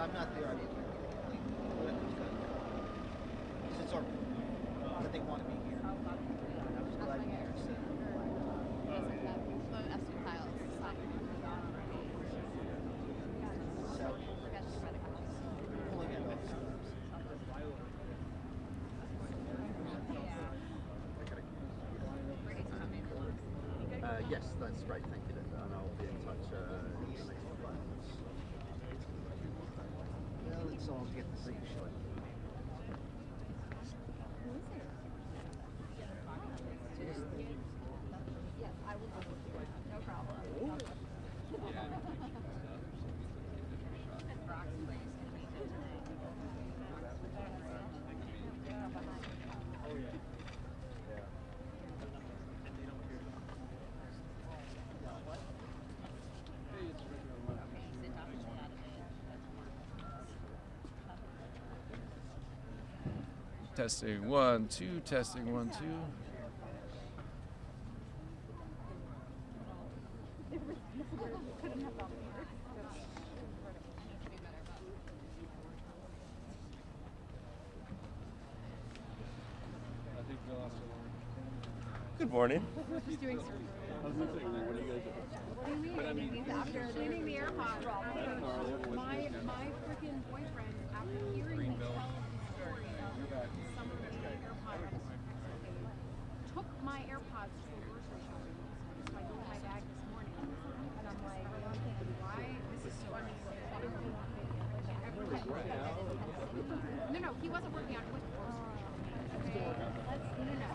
I'm not there. I mean, because it's our that they want to be here. And I was glad you said Epstein Files. so pulling in those steps. Yes, that's great. Thank you, Linda, and I'll be in touch in the next couple of months. Well, let's all get the same shot. Yes, I will go with you. No problem. And Brock's place can be today. Oh, yeah. Testing 1, 2, testing 1, 2. Good morning. Just doing surgery. What do you guys do? What do you mean? He's after cleaning the AirPods. My freaking boyfriend, after hearing me tell the story of some of the AirPods, took my AirPods to a grocery shopping. So I go in my bag this morning, and I'm like, why? This is so unusual. No, he wasn't working out. He went to the grocery shopping. Okay, no.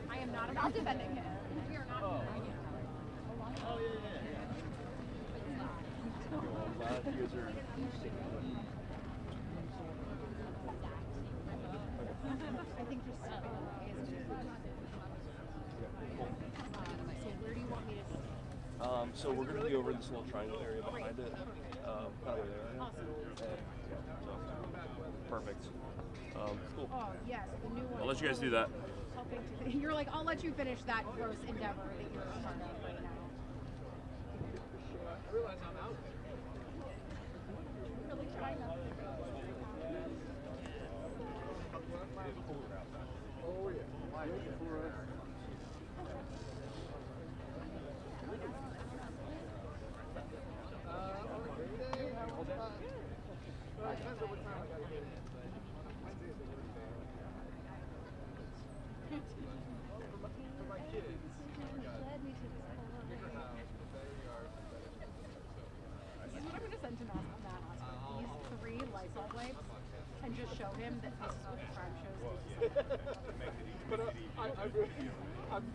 I am not about defending him. We are not defending him. Oh, yeah. I'm glad you guys are I think just so where do you want me to go? so we're going to be over in this little triangle area behind it. Kind of over there. Awesome. So, perfect. Cool. Oh, yes, the new one. I'll let you guys do that. You're like, I'll let you finish that gross endeavor that you're a part of right now. I realize I'm out there. Really trying not to. Oh, yeah. Why? Depends on what time I gotta get in. Wednesday is the worst day. For my kids, bigger house, the better yard, the better. This is what I'm going to send to Matt Oscar. These 3 Lysol wipes and just show him that this is what the crime shows do. But I'm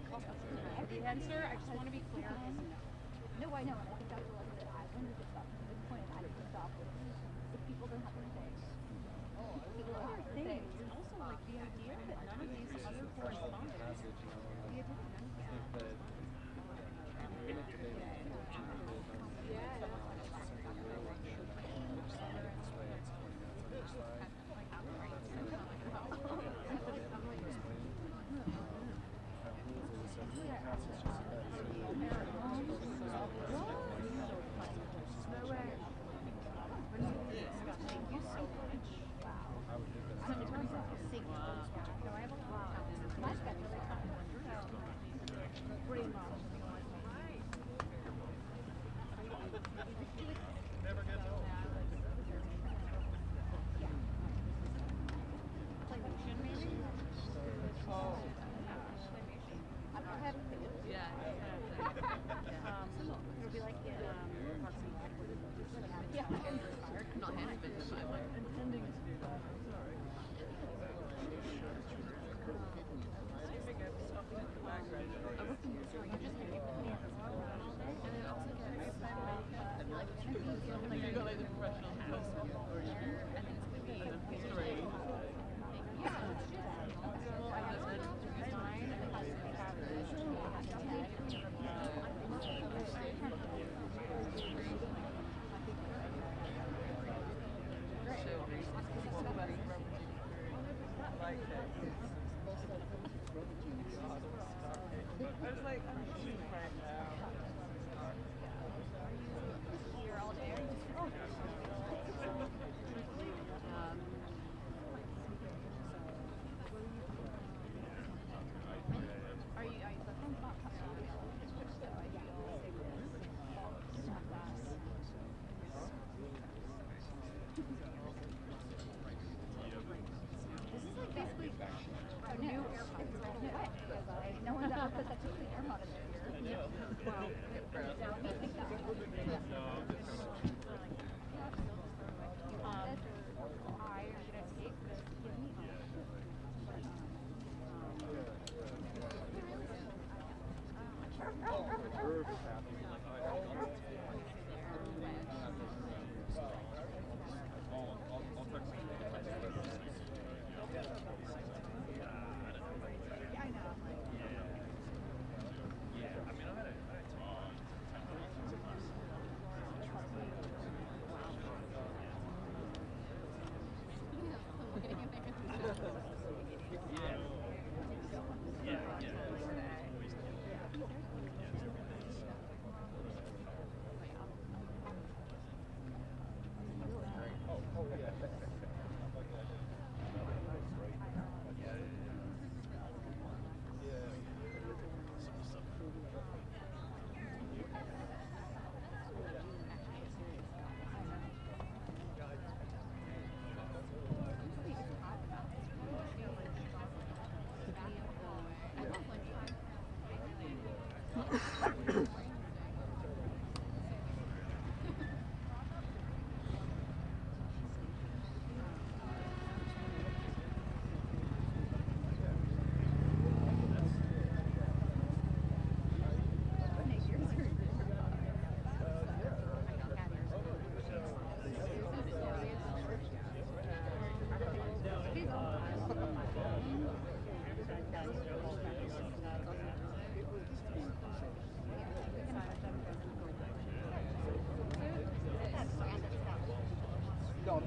compensated. The answer, I just want to be clear, is no. No, I know, and I think that's the lesson that I learned with this stuff. The good point I think stop if people don't have their things. People don't have their things. And also, like, the idea that none of these other correspondents, the idea that none of these Here all day.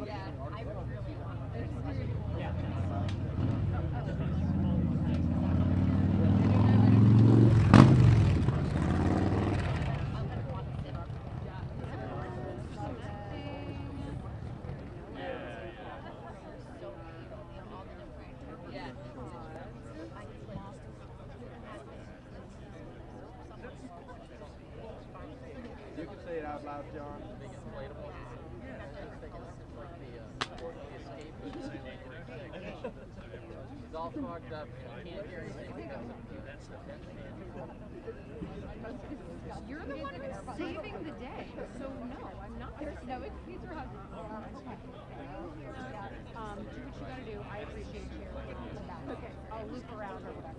Yeah, I really want it. Yeah. You can say it out loud, John. Big inflatable. Yeah. Like the escape. He's all fogged up. Can't hear anything. You're the one who's saving the day, so no, I'm not. There's no excuse for husband. Do what you gotta do. I appreciate you. Okay, I'll loop around or whatever.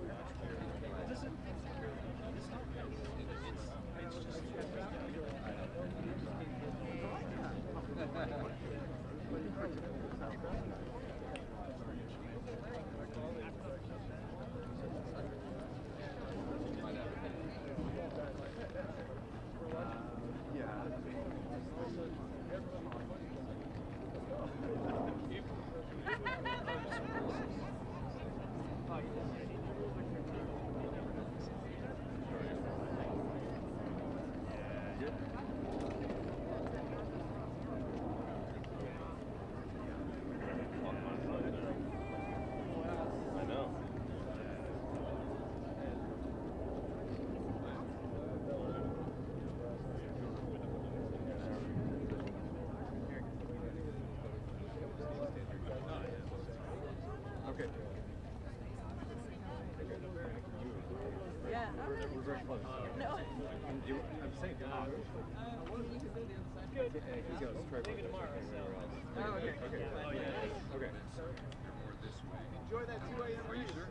Enjoy that 2 a.m. breather.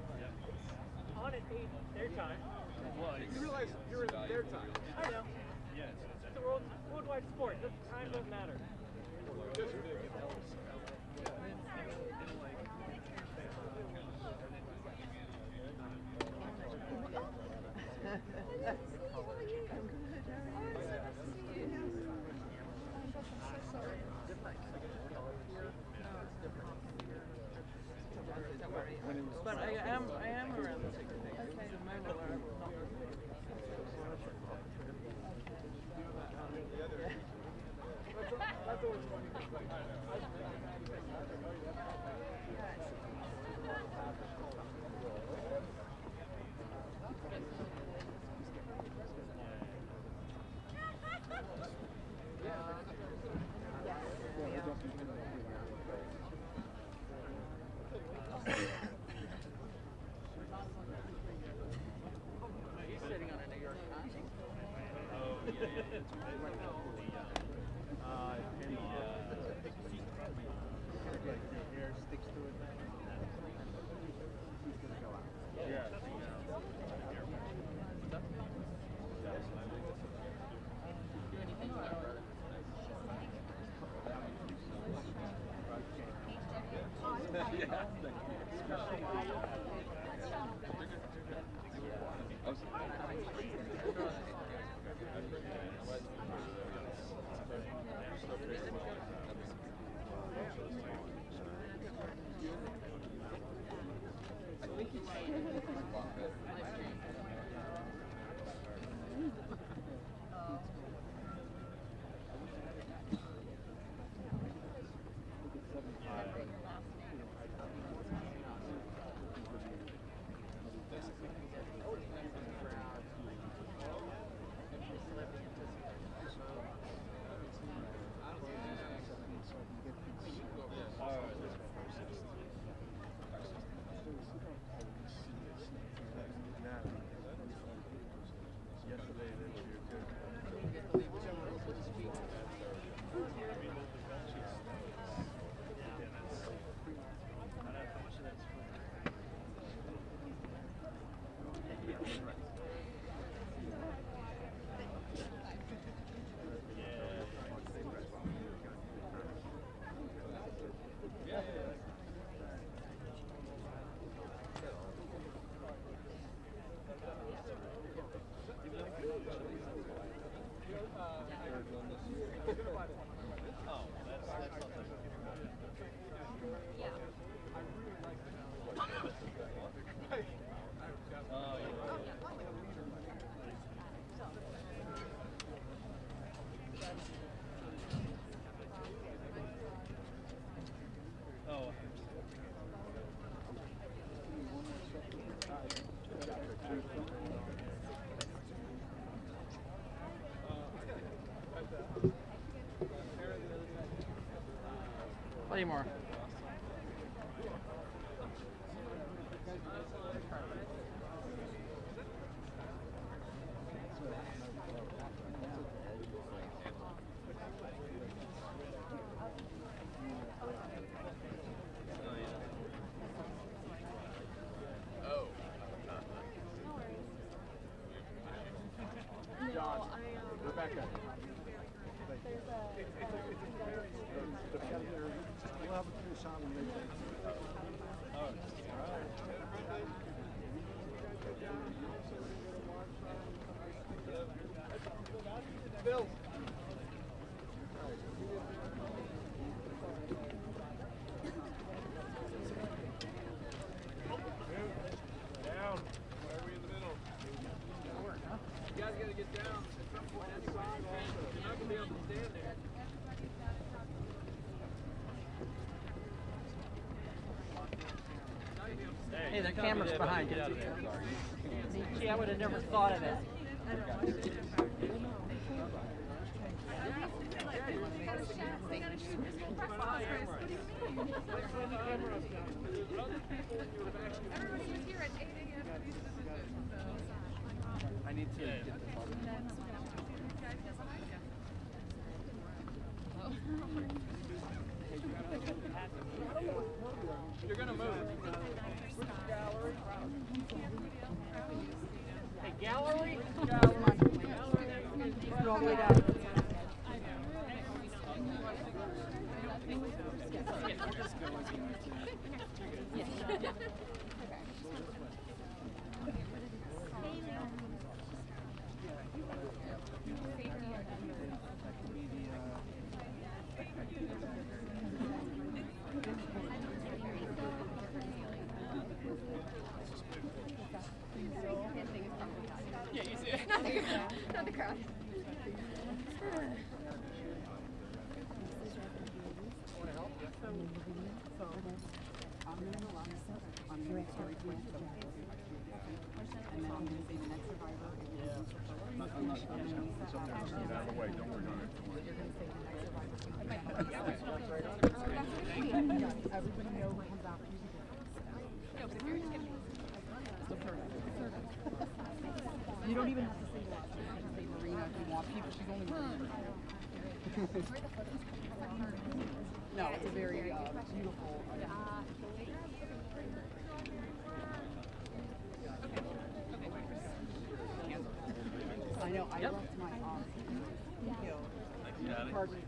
On at 8 their time. You realize you're in their time. I know. Yes. It's a worldwide sport. Time doesn't matter. Just ridiculous. But I am around the 6 days. Okay. That's always funny. Play more. Rebecca. We'll have a finish on when they Bill. Down. Why are we in the middle? You guys gotta get down at some point anyway. You're not gonna be able to stand there. Hey, the camera's behind you. Gee, I would have never thought of it. Everybody was here at 8 a.m. for these decisions, so. I need to get this You're gonna move. Hey, gallery? Gallery. Go all the way down. Not the crowd. You don't even have to say that. You can say Marina if you want people. She's only Marina. No, it's a very beautiful. I know. I left my pardon.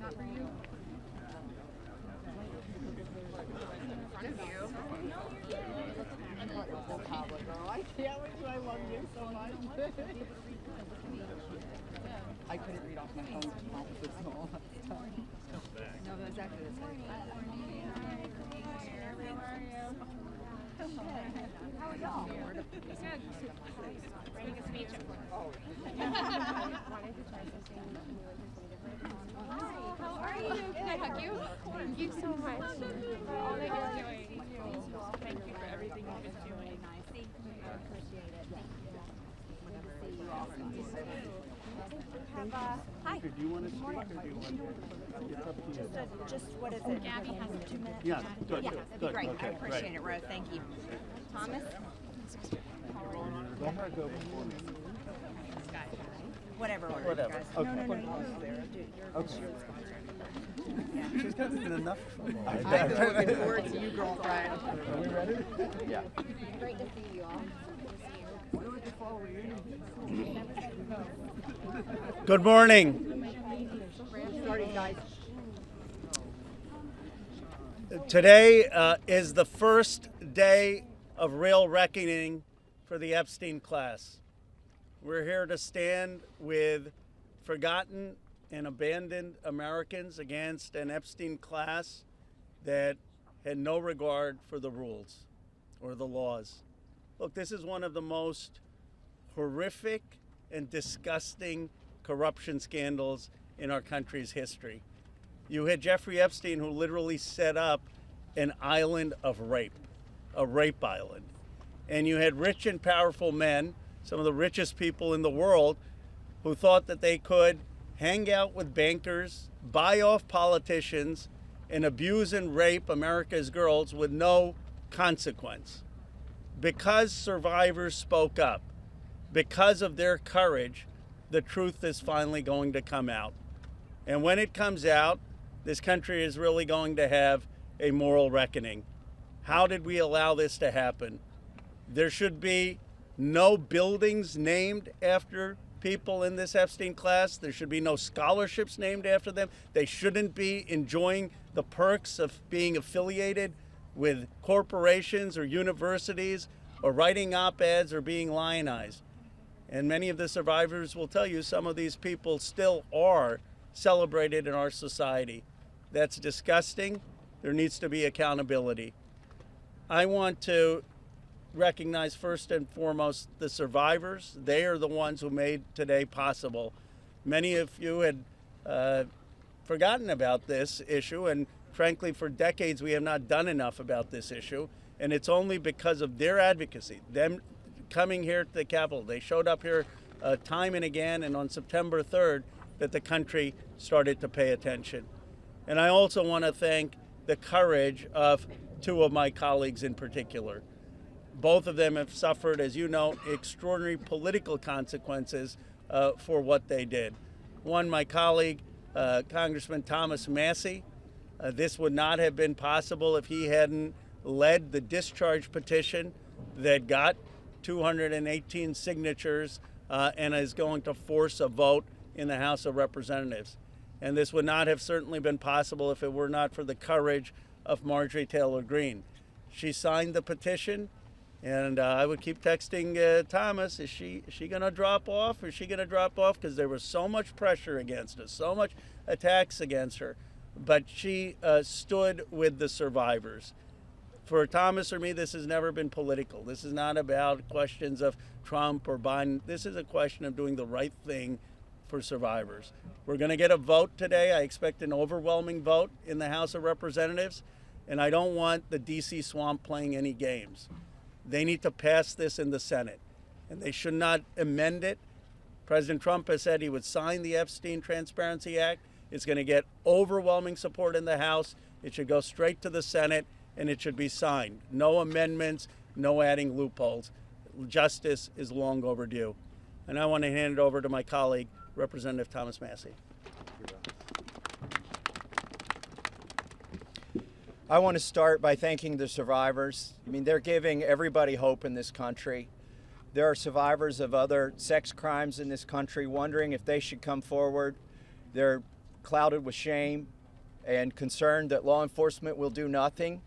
Not for you. In front of you. I can't wait till I love you so much. I couldn't read off my phone to come up with all that stuff. No, that's exactly the same. How are y'all? Good. Nice to meet you. How are you? Can I hug you? Thank you so much for all that you're doing. Thank you for everything you've been doing. Thank you. I appreciate it. Thank you. Whenever you all have hi. Do you want to speak or do you want to? It's up to you. Just what is it? Gabby has 2 minutes. Yeah, good, Yeah, good, that'd be good, great. okay, I appreciate great. it, Rose. Thank you. Thomas? Let her go before me. Whatever order, Whatever. guys. Okay. No, you're Okay. She's gotten in enough trouble. I'm looking forward to you, girlfriend. Are we ready? Yeah. Great to see you all. Good morning. Starting, guys. Today is the first day of real reckoning for the Epstein class. We're here to stand with forgotten and abandoned Americans against an Epstein class that had no regard for the rules or the laws. Look, this is one of the most horrific and disgusting corruption scandals in our country's history. You had Jeffrey Epstein, who literally set up an island of rape, a rape island. And you had rich and powerful men, some of the richest people in the world, who thought that they could hang out with bankers, buy off politicians, and abuse and rape America's girls with no consequence. Because survivors spoke up, because of their courage, the truth is finally going to come out. And when it comes out, this country is really going to have a moral reckoning. How did we allow this to happen? There should be no buildings named after people in this Epstein class. There should be no scholarships named after them. They shouldn't be enjoying the perks of being affiliated with corporations or universities or writing op-eds or being lionized. And many of the survivors will tell you some of these people still are celebrated in our society. That's disgusting. There needs to be accountability. I want to recognize first and foremost the survivors. They are the ones who made today possible. Many of you had forgotten about this issue, and frankly, for decades we have not done enough about this issue, and it's only because of their advocacy, them coming here to the Capitol. They showed up here time and again, and on September 3rd, that the country started to pay attention. And I also want to thank the courage of two of my colleagues in particular. Both of them have suffered, as you know, extraordinary political consequences for what they did. One, my colleague, Congressman Thomas Massie. This would not have been possible if he hadn't led the discharge petition that got 218 signatures and is going to force a vote in the House of Representatives. And this would not have certainly been possible if it were not for the courage of Marjorie Taylor Greene. She signed the petition, and I would keep texting Thomas, is she going to drop off? Is she going to drop off? Because there was so much pressure against us, so much attacks against her. But she stood with the survivors. For Thomas or me, this has never been political. This is not about questions of Trump or Biden. This is a question of doing the right thing for survivors. We're going to get a vote today. I expect an overwhelming vote in the House of Representatives, and I don't want the DC swamp playing any games. They need to pass this in the Senate, and they should not amend it. President Trump has said he would sign the Epstein Transparency Act. It's going to get overwhelming support in the House. It should go straight to the Senate, and it should be signed. No amendments, no adding loopholes. Justice is long overdue. And I want to hand it over to my colleague, Representative Thomas Massie. I want to start by thanking the survivors. I mean, they're giving everybody hope in this country. There are survivors of other sex crimes in this country wondering if they should come forward. They're clouded with shame and concerned that law enforcement will do nothing.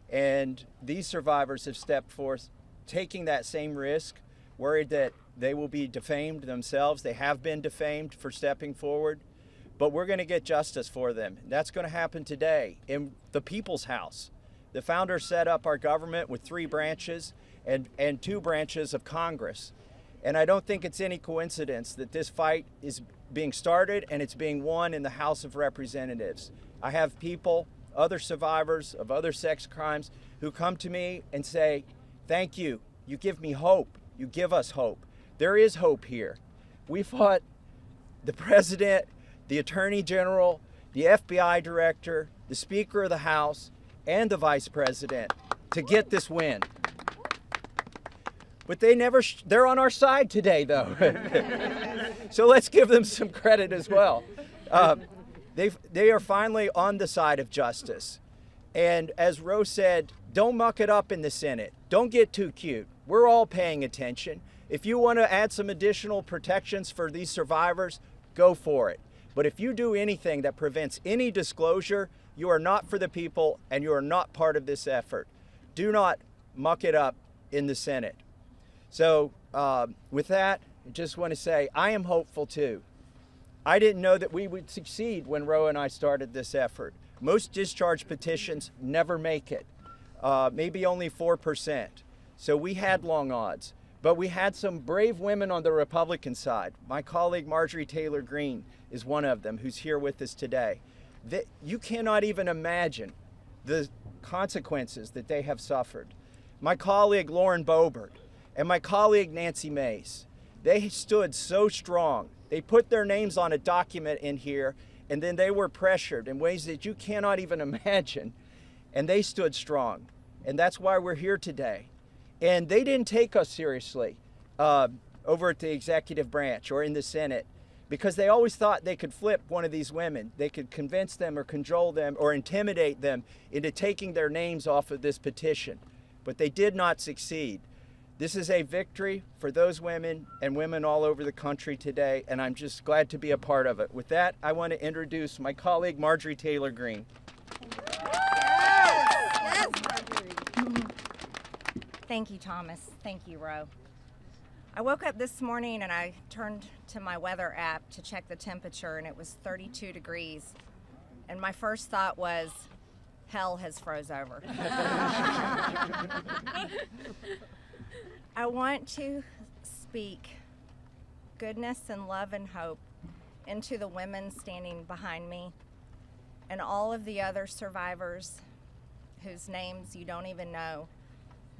And these survivors have stepped forth, taking that same risk, worried that they will be defamed themselves. They have been defamed for stepping forward, but we're going to get justice for them. That's going to happen today in the People's House. The founders set up our government with 3 branches and 2 branches of Congress. And I don't think it's any coincidence that this fight is being started and it's being won in the House of Representatives. I have people, other survivors of other sex crimes, who come to me and say, thank you, you give me hope, you give us hope. There is hope here. We fought the president, the attorney general, the FBI director, the speaker of the House, and the vice president to get this win. But they're on our side today, though. So let's give them some credit as well. They are finally on the side of justice. And as Rose said, don't muck it up in the Senate. Don't get too cute. We're all paying attention. If you want to add some additional protections for these survivors, go for it. But if you do anything that prevents any disclosure, you are not for the people and you are not part of this effort. Do not muck it up in the Senate. So with that, I just want to say I am hopeful too. I didn't know that we would succeed when Ro and I started this effort. Most discharge petitions never make it, maybe only 4%. So we had long odds. But we had some brave women on the Republican side. My colleague Marjorie Taylor Greene is one of them who's here with us today. You cannot even imagine the consequences that they have suffered. My colleague Lauren Boebert and my colleague Nancy Mace, they stood so strong They put their names on a document in here, and then they were pressured in ways that you cannot even imagine. And they stood strong. And that's why we're here today. And they didn't take us seriously over at the executive branch or in the Senate, because they always thought they could flip one of these women. They could convince them or cajole them or intimidate them into taking their names off of this petition. But they did not succeed. This is a victory for those women and women all over the country today, and I'm just glad to be a part of it. With that, I want to introduce my colleague, Marjorie Taylor Greene. Yes, Marjorie. Thank you, Thomas. Thank you, Ro. I woke up this morning and I turned to my weather app to check the temperature, and it was 32 degrees. And my first thought was, hell has froze over. I want to speak goodness and love and hope into the women standing behind me and all of the other survivors whose names you don't even know,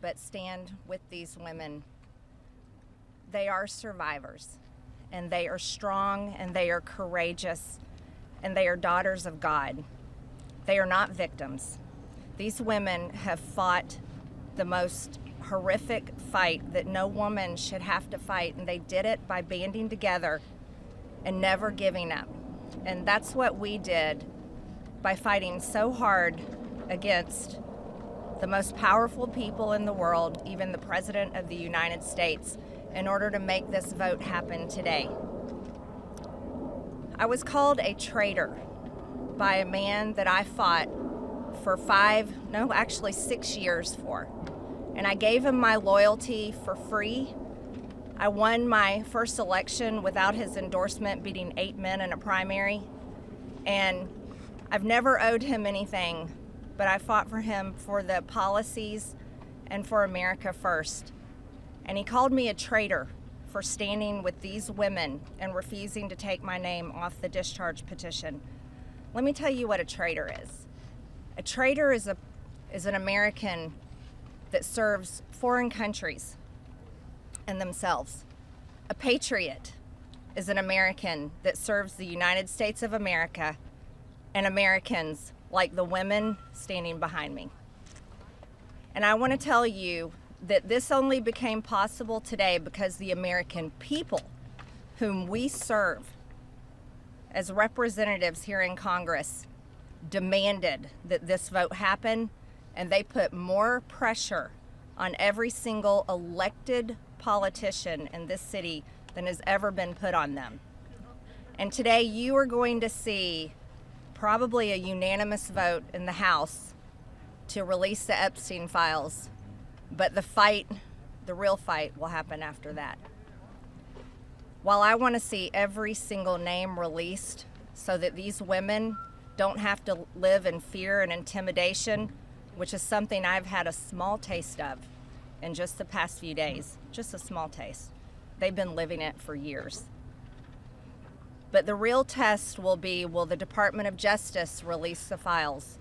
but stand with these women. They are survivors, and they are strong, and they are courageous, and they are daughters of God. They are not victims. These women have fought the most horrific fight that no woman should have to fight, and they did it by banding together and never giving up. And that's what we did by fighting so hard against the most powerful people in the world, even the President of the United States, in order to make this vote happen today. I was called a traitor by a man that I fought for 6 years for. And I gave him my loyalty for free. I won my first election without his endorsement, beating 8 men in a primary. And I've never owed him anything, but I fought for him for the policies and for America first. And he called me a traitor for standing with these women and refusing to take my name off the discharge petition. Let me tell you what a traitor is. A traitor is an American that serves foreign countries and themselves. A patriot is an American that serves the United States of America and Americans like the women standing behind me. And I want to tell you that this only became possible today because the American people whom we serve as representatives here in Congress demanded that this vote happen, and they put more pressure on every single elected politician in this city than has ever been put on them. And today you are going to see probably a unanimous vote in the House to release the Epstein Files, but the real fight will happen after that. While I want to see every single name released so that these women don't have to live in fear and intimidation, which is something I've had a small taste of in just the past few days, just a small taste. They've been living it for years. But the real test will be, will the Department of Justice release the files?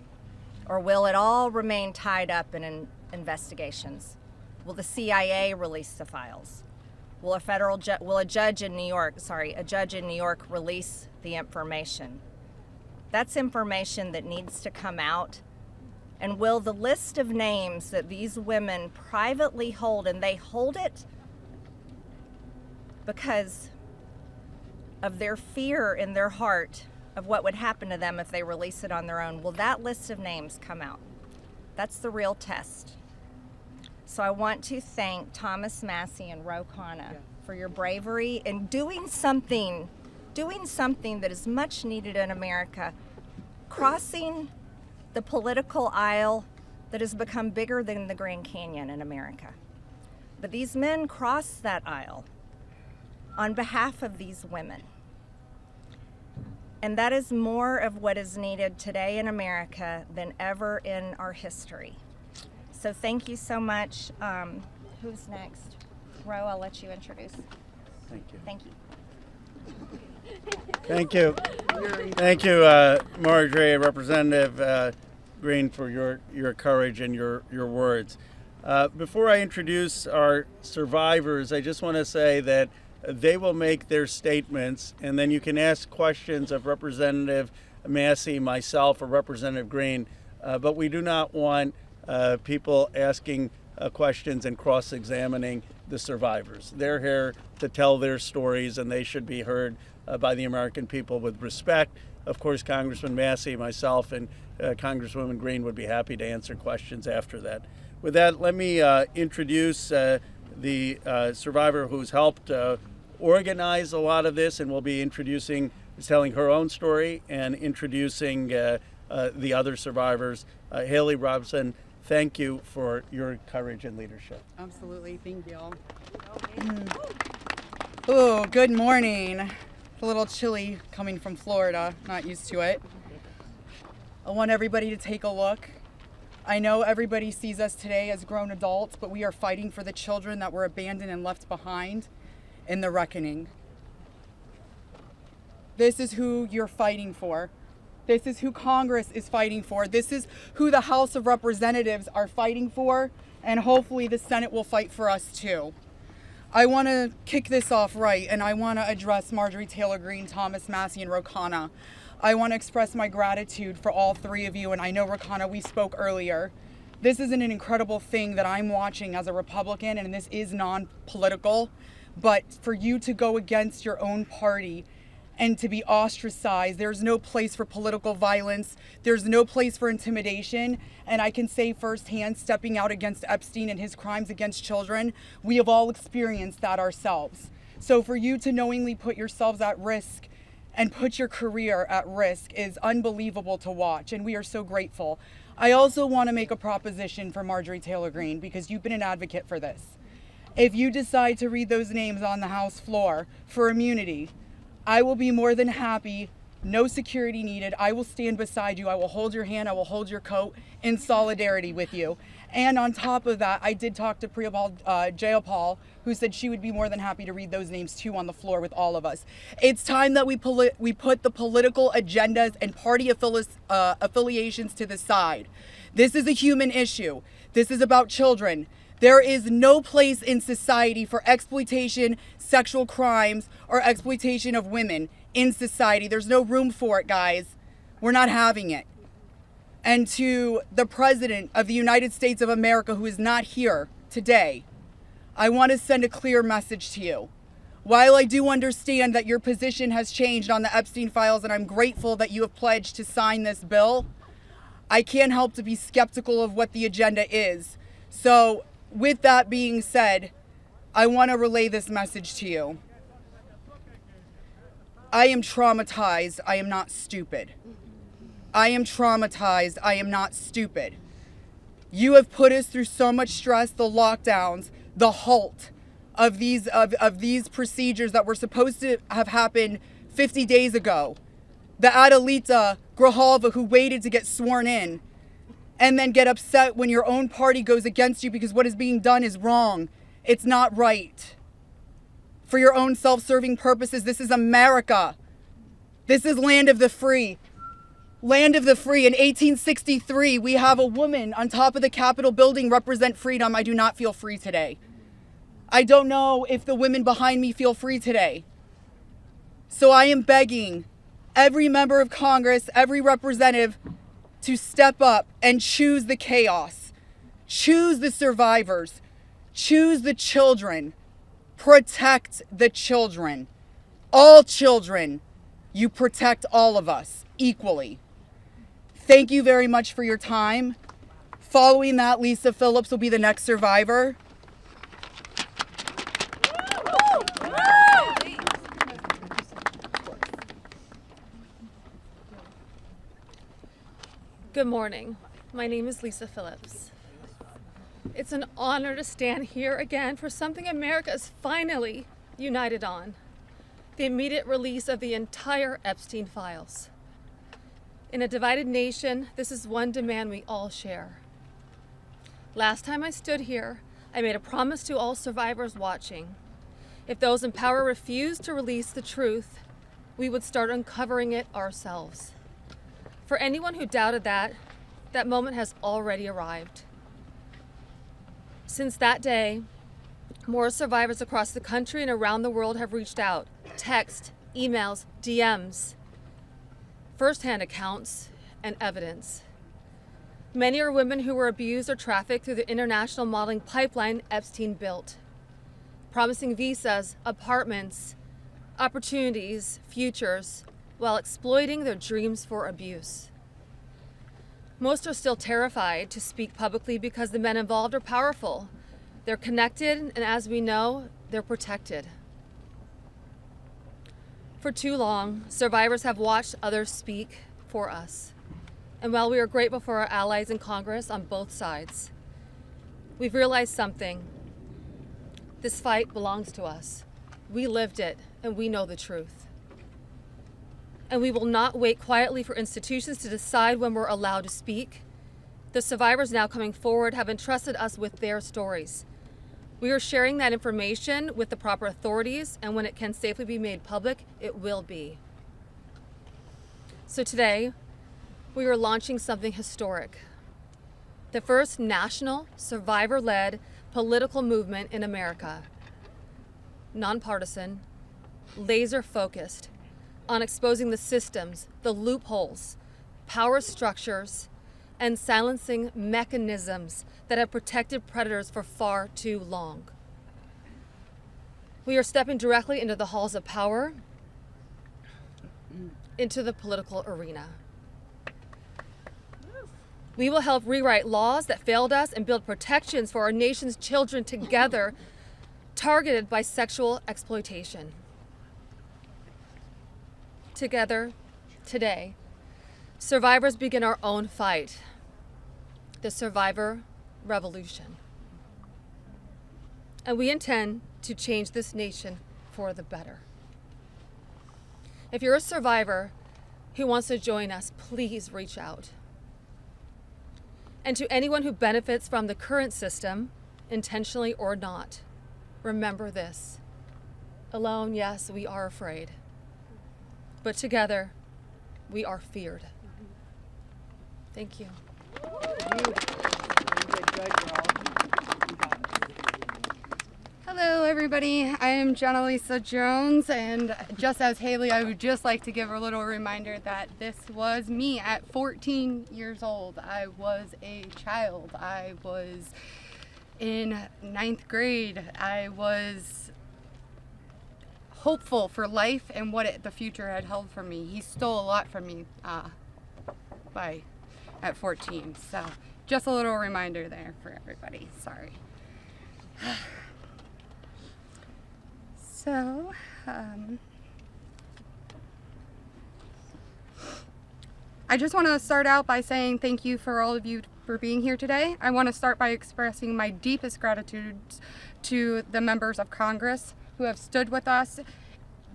Or will it all remain tied up in investigations? Will the CIA release the files? Will a judge in New York release the information? That's information that needs to come out. And will the list of names that these women privately hold, and they hold it because of their fear in their heart of what would happen to them if they release it on their own, will that list of names come out? That's the real test. So I want to thank Thomas Massey and Ro Khanna for your bravery in doing something that is much needed in America, crossing the political aisle that has become bigger than the Grand Canyon in America. But these men crossed that aisle on behalf of these women. And that is more of what is needed today in America than ever in our history. So thank you so much. Who's next? Ro, I'll let you introduce. Thank you. Thank you. Thank you. Thank you, Marjorie, Representative Greene, for your courage and your words. Before I introduce our survivors, I just want to say that They will make their statements, and then you can ask questions of Representative Massey, myself, or Representative Greene, but we do not want people asking questions and cross-examining the survivors. They're here to tell their stories, and they should be heard by the American people with respect. Of course, Congressman Massey, myself, and Congresswoman Greene would be happy to answer questions after that. With that, let me introduce the survivor who's helped organize a lot of this, and will be telling her own story and introducing the other survivors. Haley Robson, thank you for your courage and leadership. Absolutely, thank you. Oh, good morning. It's a little chilly coming from Florida, not used to it. I want everybody to take a look. I know everybody sees us today as grown adults, but we are fighting for the children that were abandoned and left behind in the reckoning. This is who you're fighting for. This is who Congress is fighting for. This is who the House of Representatives are fighting for, and hopefully the Senate will fight for us too. I want to kick this off right, and I want to address Marjorie Taylor Greene, Thomas Massey, and Rokana. I want to express my gratitude for all three of you, and I know, Rokana, we spoke earlier. This is an incredible thing that I'm watching as a Republican, and this is non-political, but for you to go against your own party and to be ostracized, there's no place for political violence, there's no place for intimidation, and I can say firsthand, stepping out against Epstein and his crimes against children, we have all experienced that ourselves. So for you to knowingly put yourselves at risk and put your career at risk is unbelievable to watch, and we are so grateful. I also want to make a proposition for Marjorie Taylor Greene, because you've been an advocate for this. If you decide to read those names on the House floor for immunity, I will be more than happy, no security needed. I will stand beside you. I will hold your hand. I will hold your coat in solidarity with you. And on top of that, I did talk to Jayapal, who said she would be more than happy to read those names too on the floor with all of us. It's time that we put the political agendas and party affiliations to the side. This is a human issue. This is about children. There is no place in society for exploitation, sexual crimes, or exploitation of women in society. There's no room for it, guys. We're not having it. And to the President of the United States of America, who is not here today, I want to send a clear message to you. While I do understand that your position has changed on the Epstein Files, and I'm grateful that you have pledged to sign this bill, I can't help to be skeptical of what the agenda is. So, with that being said, I want to relay this message to you. I am traumatized. I am not stupid. I am traumatized. I am not stupid. You have put us through so much stress, the lockdowns, the halt of these procedures that were supposed to have happened 50 days ago. The Adelita Grijalva who waited to get sworn in, and then get upset when your own party goes against you because what is being done is wrong. It's not right. For your own self-serving purposes, this is America. This is land of the free. Land of the free. In 1863, we have a woman on top of the Capitol building represent freedom. I do not feel free today. I don't know if the women behind me feel free today. So I am begging every member of Congress, every representative, to step up and choose the chaos, choose the survivors, choose the children, protect the children, all children. You protect all of us equally. Thank you very much for your time. Following that, Lisa Phillips will be the next survivor. Good morning. My name is Lisa Phillips. It's an honor to stand here again for something America is finally united on: the immediate release of the entire Epstein files. In a divided nation, this is one demand we all share. Last time I stood here, I made a promise to all survivors watching. If those in power refused to release the truth, we would start uncovering it ourselves. For anyone who doubted that moment has already arrived. Since that day, More survivors across the country and around the world have reached out. Text, emails, DMs, firsthand accounts, and evidence. Many are women who were abused or trafficked through the international modeling pipeline Epstein built, promising visas, apartments, opportunities, futures, while exploiting their dreams for abuse. Most are still terrified to speak publicly because the men involved are powerful. They're connected, and as we know, they're protected. For too long, survivors have watched others speak for us. And while we are grateful for our allies in Congress on both sides, we've realized something. This fight belongs to us. We lived it, and we know the truth. And we will not wait quietly for institutions to decide when we're allowed to speak. The survivors now coming forward have entrusted us with their stories. We are sharing that information with the proper authorities, and when it can safely be made public, it will be. So today, we are launching something historic. The first national, survivor-led political movement in America. Nonpartisan, laser-focused on exposing the systems, the loopholes, power structures, and silencing mechanisms that have protected predators for far too long. We are stepping directly into the halls of power, into the political arena. We will help rewrite laws that failed us and build protections for our nation's children together, targeted by sexual exploitation. Together, today, survivors begin our own fight, the survivor revolution. And we intend to change this nation for the better. If you're a survivor who wants to join us, please reach out. And to anyone who benefits from the current system, intentionally or not, remember this. Alone, yes, we are afraid. But together, we are feared. Thank you. Hello, everybody. I am Jenna Lisa Jones, and just as Haley, I would just like to give a little reminder that this was me at 14 years old. I was a child. I was in 9th grade. I was hopeful for life and what the future had held for me. He stole a lot from me at 14. So just a little reminder there for everybody. Sorry. So, I just want to start out by saying thank you for all of you for being here today. I want to start by expressing my deepest gratitude to the members of Congress who have stood with us,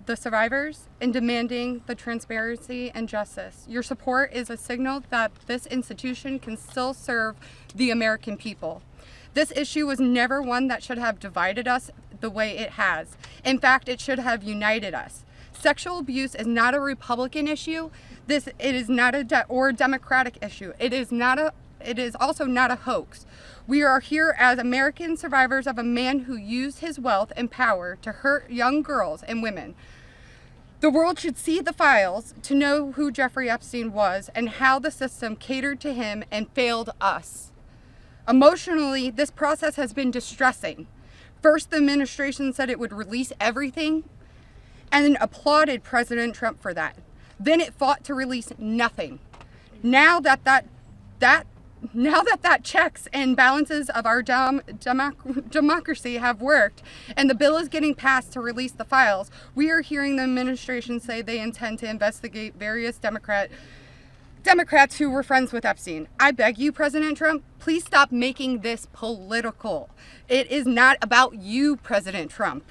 the survivors, in demanding the transparency and justice. Your support is a signal that this institution can still serve the American people. This issue was never one that should have divided us the way it has. In fact, it should have united us. Sexual abuse is not a Republican issue. It is not a Democratic issue. It is also not a hoax. We are here as American survivors of a man who used his wealth and power to hurt young girls and women. The world should see the files to know who Jeffrey Epstein was and how the system catered to him and failed us. Emotionally, this process has been distressing. First, the administration said it would release everything and then applauded President Trump for that. Then it fought to release nothing. Now that checks and balances of our democracy have worked and the bill is getting passed to release the files, we are hearing the administration say they intend to investigate various Democrats who were friends with Epstein. I beg you, President Trump, please stop making this political. It is not about you, President Trump.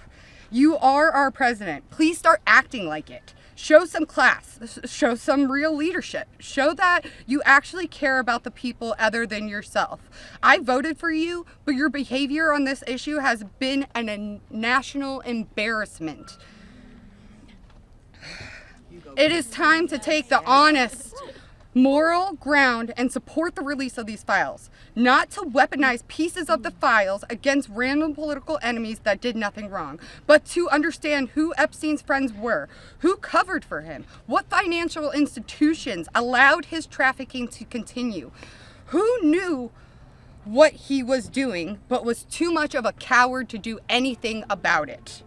You are our president. Please start acting like it. Show some class. Show some real leadership. Show that you actually care about the people other than yourself. I voted for you, but your behavior on this issue has been a national embarrassment. It is time to take the honest moral ground and support the release of these files, not to weaponize pieces of the files against random political enemies that did nothing wrong, but to understand who Epstein's friends were, who covered for him, what financial institutions allowed his trafficking to continue, who knew what he was doing but was too much of a coward to do anything about it.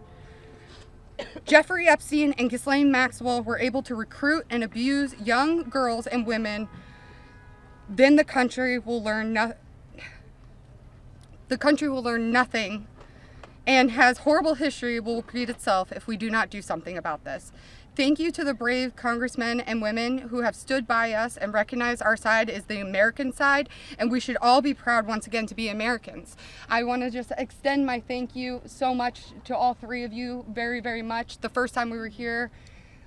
Jeffrey Epstein and Ghislaine Maxwell were able to recruit and abuse young girls and women. Then the country will learn nothing, and has horrible history will repeat itself if we do not do something about this. Thank you to the brave congressmen and women who have stood by us and recognized our side is the American side, and we should all be proud once again to be Americans. I want to just extend my thank you so much to all three of you, very, very much. The first time we were here,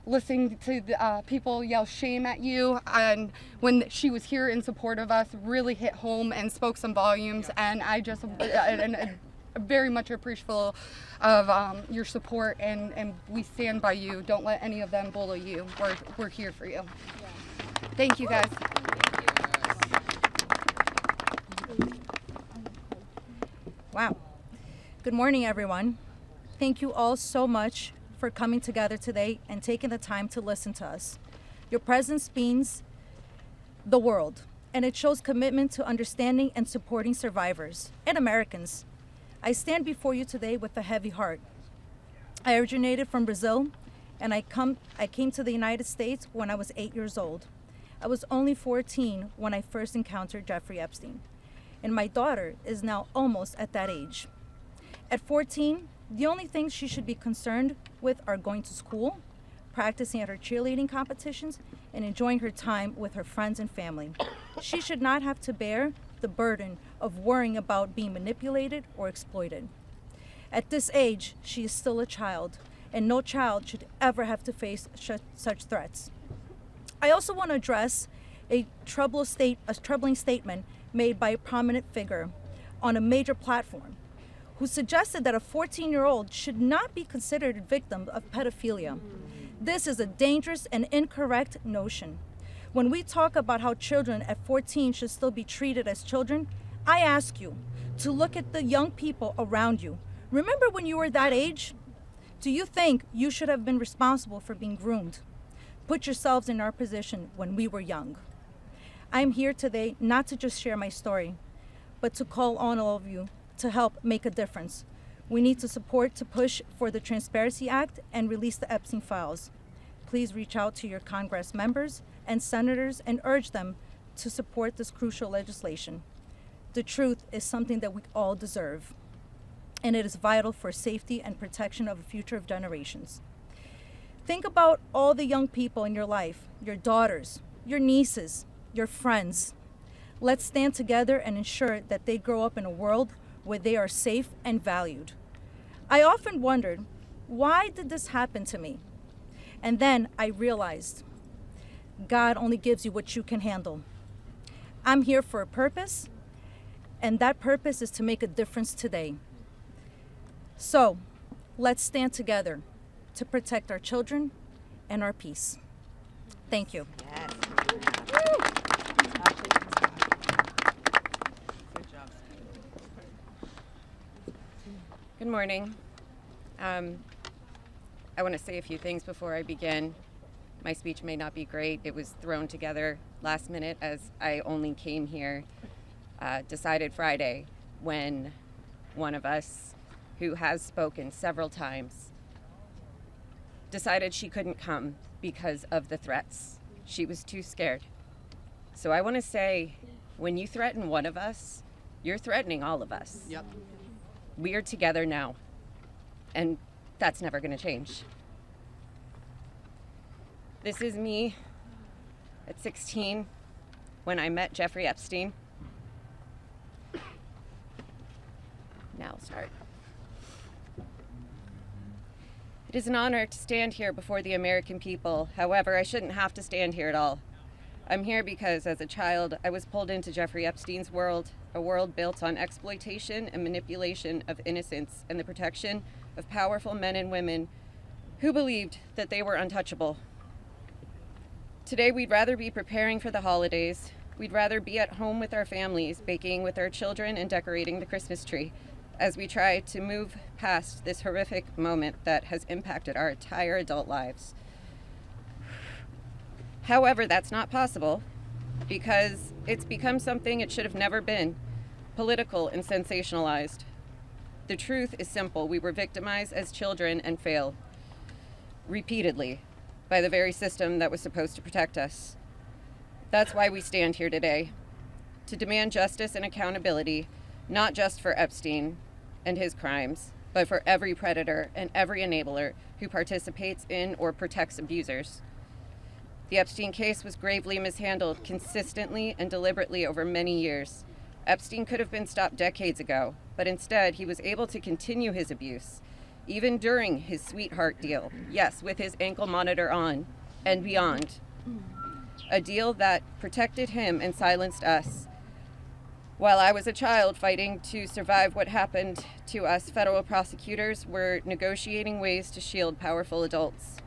listening to the, people yell shame at you, and when she was here in support of us, really hit home and spoke some volumes, and I just very much appreciative of your support, and we stand by you. Don't let any of them bully you. We're here for you. Thank you, guys. Wow. Good morning, everyone. Thank you all so much for coming together today and taking the time to listen to us. Your presence means the world, and it shows commitment to understanding and supporting survivors and Americans. I stand before you today with a heavy heart. I originated from Brazil, and I came to the United States when I was 8 years old. I was only 14 when I first encountered Jeffrey Epstein, and my daughter is now almost at that age. At 14, the only things she should be concerned with are going to school, practicing at her cheerleading competitions, and enjoying her time with her friends and family. She should not have to bear the burden of worrying about being manipulated or exploited. At this age, she is still a child, and no child should ever have to face such threats. I also want to address a troubling statement made by a prominent figure on a major platform who suggested that a 14-year-old should not be considered a victim of pedophilia. This is a dangerous and incorrect notion. When we talk about how children at 14 should still be treated as children, I ask you to look at the young people around you. Remember when you were that age? Do you think you should have been responsible for being groomed? Put yourselves in our position when we were young. I'm here today not to just share my story, but to call on all of you to help make a difference. We need to support to push for the Transparency Act and release the Epstein Files. Please reach out to your Congress members and senators and urge them to support this crucial legislation. The truth is something that we all deserve, and it is vital for safety and protection of the future of generations. Think about all the young people in your life, your daughters, your nieces, your friends. Let's stand together and ensure that they grow up in a world where they are safe and valued. I often wondered, why did this happen to me? And then I realized, God only gives you what you can handle. I'm here for a purpose, and that purpose is to make a difference today. So, let's stand together to protect our children and our peace. Thank you. Yes. Good morning. I want to say a few things before I begin. My speech may not be great. It was thrown together last minute as I only came here, decided Friday, when one of us, who has spoken several times, decided she couldn't come because of the threats. She was too scared. So I want to say, when you threaten one of us, you're threatening all of us. Yep. We are together now, and that's never going to change. This is me at 16 when I met Jeffrey Epstein. Now I'll start. It is an honor to stand here before the American people. However, I shouldn't have to stand here at all. I'm here because as a child, I was pulled into Jeffrey Epstein's world, a world built on exploitation and manipulation of innocence and the protection of powerful men and women who believed that they were untouchable. Today, we'd rather be preparing for the holidays. We'd rather be at home with our families, baking with our children and decorating the Christmas tree as we try to move past this horrific moment that has impacted our entire adult lives. However, that's not possible because it's become something it should have never been, political and sensationalized. The truth is simple. We were victimized as children and failed repeatedly by the very system that was supposed to protect us. That's why we stand here today, to demand justice and accountability, not just for Epstein and his crimes, but for every predator and every enabler who participates in or protects abusers. The Epstein case was gravely mishandled consistently and deliberately over many years. Epstein could have been stopped decades ago, but instead he was able to continue his abuse, even during his sweetheart deal, yes, with his ankle monitor on and beyond. A deal that protected him and silenced us. While I was a child fighting to survive what happened to us, federal prosecutors were negotiating ways to shield powerful adults.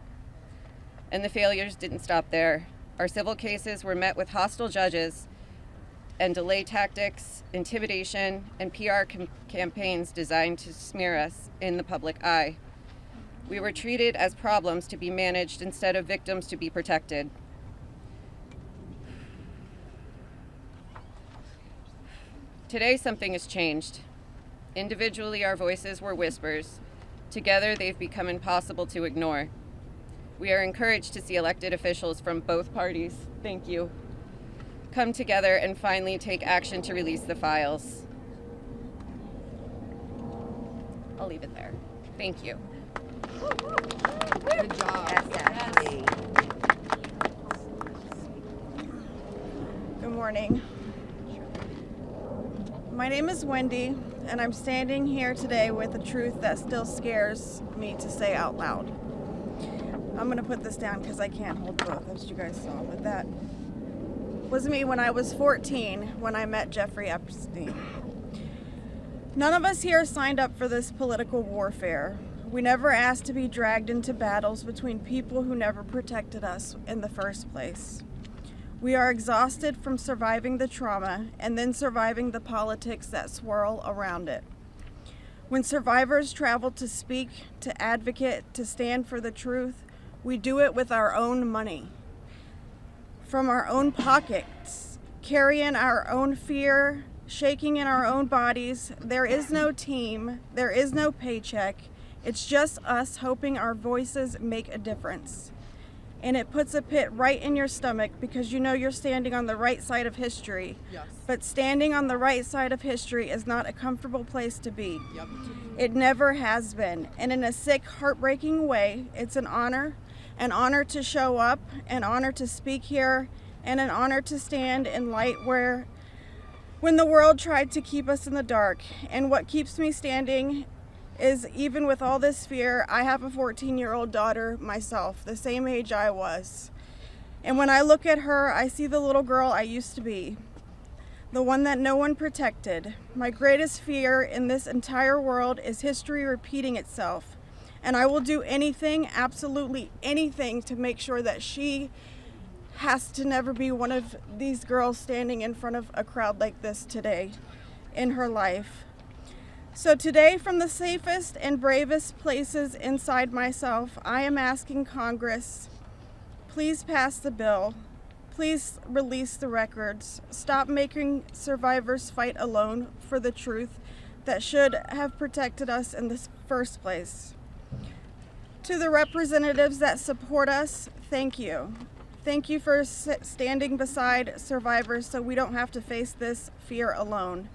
And the failures didn't stop there. Our civil cases were met with hostile judges and delay tactics, intimidation, and PR campaigns designed to smear us in the public eye. We were treated as problems to be managed instead of victims to be protected. Today, something has changed. Individually, our voices were whispers. Together, they've become impossible to ignore. We are encouraged to see elected officials from both parties, thank you, come together and finally take action to release the files. I'll leave it there. Thank you. Good job. Yes. Good morning. My name is Wendy, and I'm standing here today with a truth that still scares me to say out loud. I'm gonna put this down because I can't hold both, as you guys saw, but that was me when I was 14 when I met Jeffrey Epstein. None of us here signed up for this political warfare. We never asked to be dragged into battles between people who never protected us in the first place. We are exhausted from surviving the trauma and then surviving the politics that swirl around it. When survivors travel to speak, to advocate, to stand for the truth, we do it with our own money, from our own pockets, carrying our own fear, shaking in our own bodies. There is no team, there is no paycheck. It's just us hoping our voices make a difference. And it puts a pit right in your stomach because you know you're standing on the right side of history. Yes. But standing on the right side of history is not a comfortable place to be. Yep. It never has been. And in a sick, heartbreaking way, it's an honor to show up, an honor to speak here, and an honor to stand in light when the world tried to keep us in the dark. And what keeps me standing is, even with all this fear, I have a 14-year-old daughter myself, the same age I was. And when I look at her, I see the little girl I used to be, the one that no one protected. My greatest fear in this entire world is history repeating itself. And I will do anything, absolutely anything, to make sure that she has to never be one of these girls standing in front of a crowd like this today in her life. So today, from the safest and bravest places inside myself, I am asking Congress, please pass the bill. Please release the records. Stop making survivors fight alone for the truth that should have protected us in the first place. To the representatives that support us, thank you. Thank you for standing beside survivors so we don't have to face this fear alone.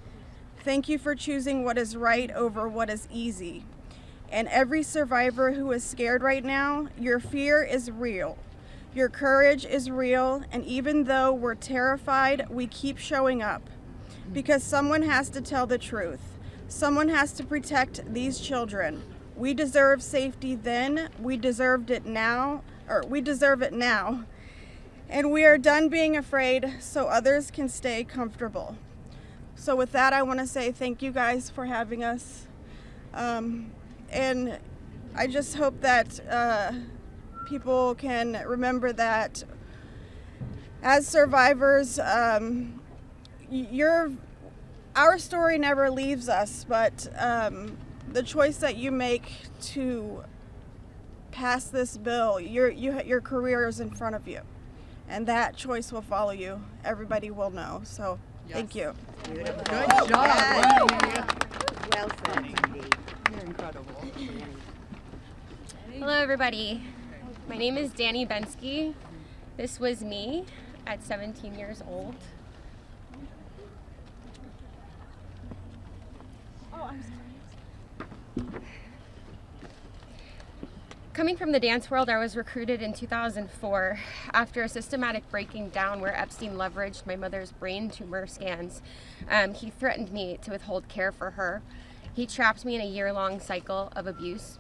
Thank you for choosing what is right over what is easy. And every survivor who is scared right now, your fear is real. Your courage is real, and even though we're terrified, we keep showing up. Because someone has to tell the truth. Someone has to protect these children. We deserve safety then, we deserve it now. And we are done being afraid so others can stay comfortable. So with that, I want to say thank you guys for having us. And I just hope that people can remember that As survivors, our story never leaves us, but the choice that you make to pass this bill, your career is in front of you, and that choice will follow you. Everybody will know. So, thank you. Good job. Well said, you're incredible. Hello, everybody. My name is Danny Bensky. This was me at 17 years old. Oh, I'm sorry. Coming from the dance world, I was recruited in 2004 after a systematic breaking down where Epstein leveraged my mother's brain tumor scans. He threatened me to withhold care for her. He trapped me in a year-long cycle of abuse.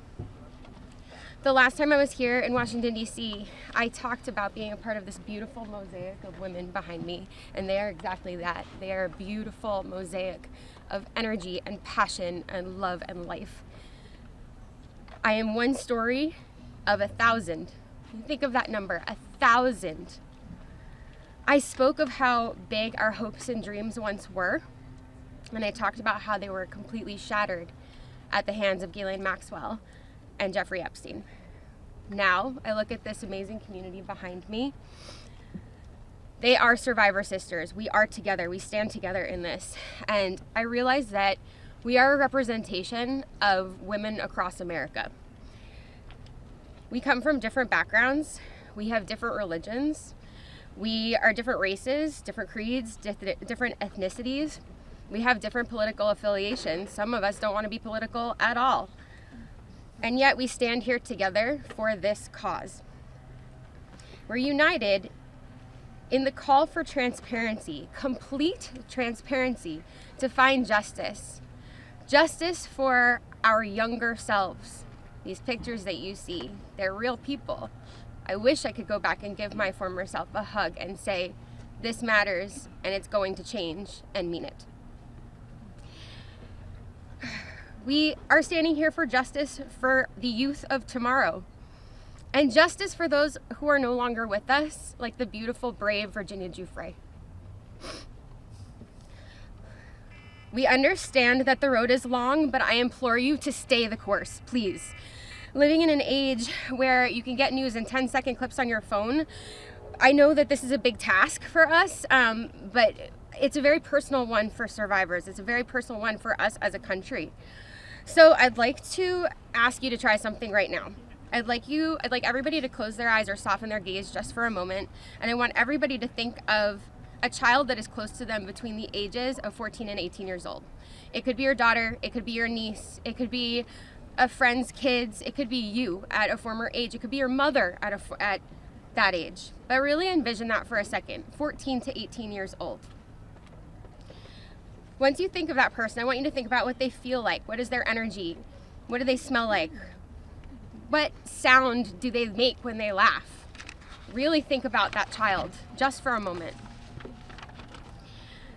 The last time I was here in Washington, D.C., I talked about being a part of this beautiful mosaic of women behind me, and they are exactly that. They are a beautiful mosaic of energy and passion and love and life. I am one story of 1,000. Think of that number, 1,000. I spoke of how big our hopes and dreams once were, and I talked about how they were completely shattered at the hands of Ghislaine Maxwell and Jeffrey Epstein. Now, I look at this amazing community behind me. They are survivor sisters. We are together. We stand together in this. And I realize that we are a representation of women across America. We come from different backgrounds. We have different religions. We are different races, different creeds, different ethnicities. We have different political affiliations. Some of us don't want to be political at all. And yet we stand here together for this cause. We're united in the call for transparency, complete transparency, to find justice. Justice for our younger selves. These pictures that you see, they're real people. I wish I could go back and give my former self a hug and say, this matters and it's going to change, and mean it. We are standing here for justice for the youth of tomorrow, and justice for those who are no longer with us, like the beautiful, brave Virginia Giuffre. We understand that the road is long, but I implore you to stay the course, please. Living in an age where you can get news in 10-second clips on your phone, I know that this is a big task for us, but it's a very personal one for survivors. It's a very personal one for us as a country. So I'd like to ask you to try something right now. I'd like everybody to close their eyes or soften their gaze just for a moment, and I want everybody to think of a child that is close to them between the ages of 14 and 18 years old. It could be your daughter, it could be your niece, it could be a friend's kids, it could be you at a former age, it could be your mother at that age. But really envision that for a second, 14 to 18 years old. Once you think of that person, I want you to think about what they feel like. What is their energy? What do they smell like? What sound do they make when they laugh? Really think about that child, just for a moment.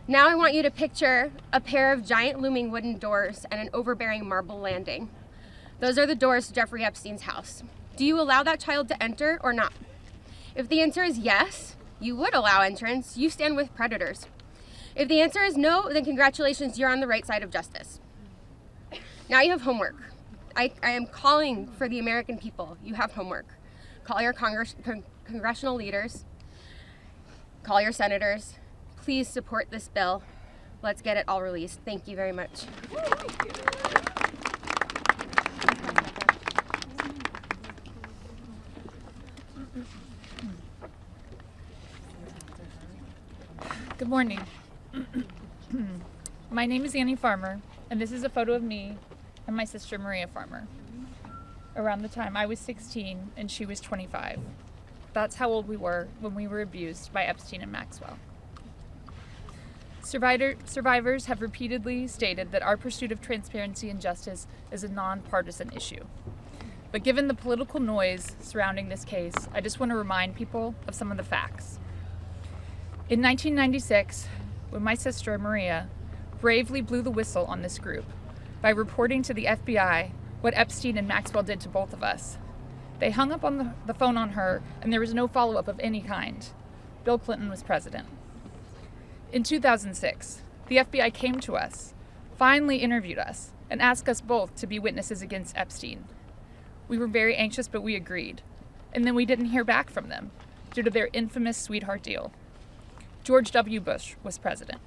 Now I want you to picture a pair of giant looming wooden doors and an overbearing marble landing. Those are the doors to Jeffrey Epstein's house. Do you allow that child to enter or not? If the answer is yes, you would allow entrance. You stand with predators. If the answer is no, then congratulations, you're on the right side of justice. Now you have homework. I am calling for the American people. You have homework. Call your congressional leaders. Call your senators. Please support this bill. Let's get it all released. Thank you very much. Good morning. My name is Annie Farmer, and this is a photo of me and my sister Maria Farmer. Around the time I was 16 and she was 25. That's how old we were when we were abused by Epstein and Maxwell. Survivors have repeatedly stated that our pursuit of transparency and justice is a nonpartisan issue. But given the political noise surrounding this case, I just want to remind people of some of the facts. In 1996, when my sister Maria bravely blew the whistle on this group by reporting to the FBI what Epstein and Maxwell did to both of us, they hung up on the phone on her, and there was no follow-up of any kind. Bill Clinton was president. In 2006, the FBI came to us, finally interviewed us, and asked us both to be witnesses against Epstein. We were very anxious, but we agreed. And then we didn't hear back from them due to their infamous sweetheart deal. George W. Bush was president.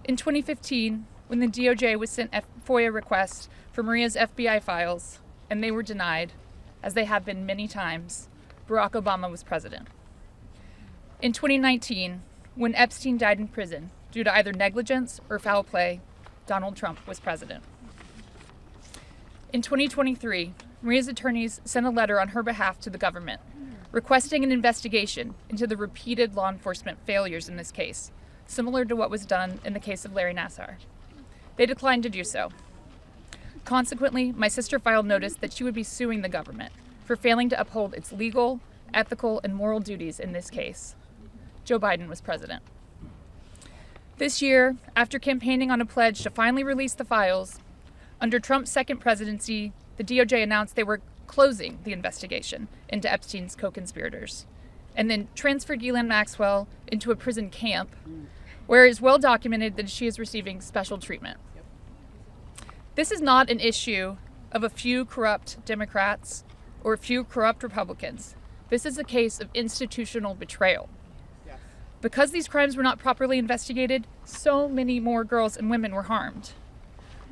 In 2015, when the DOJ was sent FOIA requests for Maria's FBI files, and they were denied, as they have been many times, Barack Obama was president. In 2019, when Epstein died in prison due to either negligence or foul play, Donald Trump was president. In 2023, Maria's attorneys sent a letter on her behalf to the government, requesting an investigation into the repeated law enforcement failures in this case, similar to what was done in the case of Larry Nassar. They declined to do so. Consequently, my sister filed notice that she would be suing the government for failing to uphold its legal, ethical, and moral duties in this case. Joe Biden was president. This year, after campaigning on a pledge to finally release the files, under Trump's second presidency, the DOJ announced they were closing the investigation into Epstein's co-conspirators, and then transferred Ghislaine Maxwell into a prison camp, where it is well documented that she is receiving special treatment. This is not an issue of a few corrupt Democrats or a few corrupt Republicans. This is a case of institutional betrayal. Because these crimes were not properly investigated, so many more girls and women were harmed.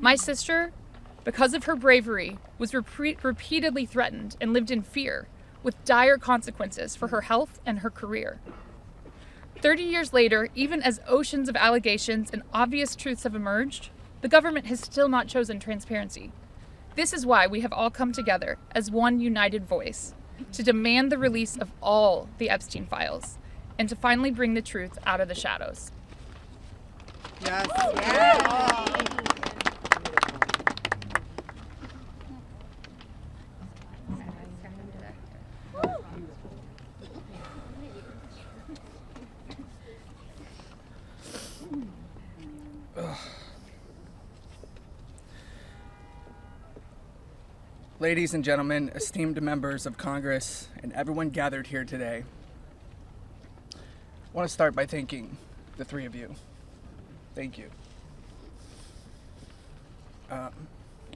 My sister, because of her bravery, was repeatedly threatened and lived in fear, with dire consequences for her health and her career. 30 years later, even as oceans of allegations and obvious truths have emerged, the government has still not chosen transparency. This is why we have all come together as one united voice to demand the release of all the Epstein files and to finally bring the truth out of the shadows. Yes. Yes. Ladies and gentlemen, esteemed members of Congress, and everyone gathered here today, I want to start by thanking the three of you. Thank you.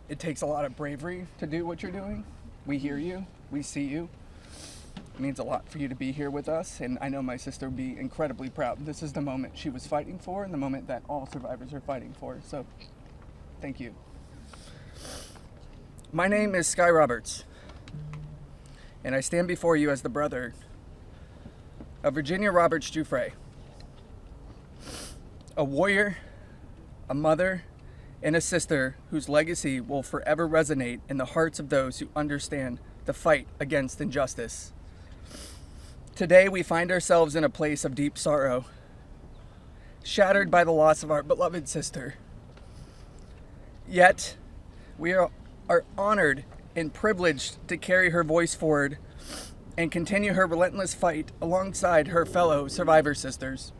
It takes a lot of bravery to do what you're doing. We hear you. We see you. It means a lot for you to be here with us, and I know my sister would be incredibly proud. This is the moment she was fighting for and the moment that all survivors are fighting for, so thank you. My name is Sky Roberts, and I stand before you as the brother of Virginia Roberts Giuffre, a warrior, a mother, and a sister whose legacy will forever resonate in the hearts of those who understand the fight against injustice. Today we find ourselves in a place of deep sorrow, shattered by the loss of our beloved sister. Yet, we are honored and privileged to carry her voice forward and continue her relentless fight alongside her fellow survivor sisters.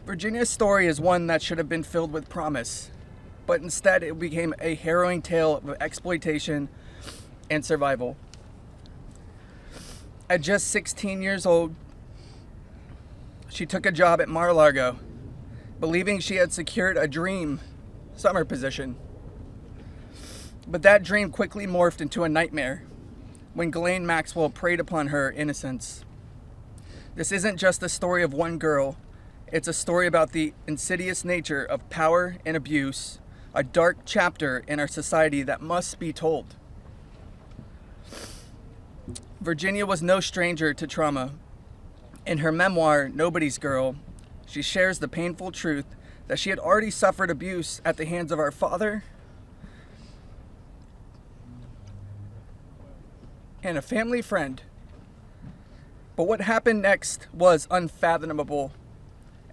Virginia's story is one that should have been filled with promise, but instead it became a harrowing tale of exploitation and survival. At just 16 years old, she took a job at Mar-a-Lago, believing she had secured a dream summer position. But that dream quickly morphed into a nightmare when Ghislaine Maxwell preyed upon her innocence. This isn't just the story of one girl, it's a story about the insidious nature of power and abuse, a dark chapter in our society that must be told. Virginia was no stranger to trauma. In her memoir, Nobody's Girl, she shares the painful truth that she had already suffered abuse at the hands of our father and a family friend. But what happened next was unfathomable.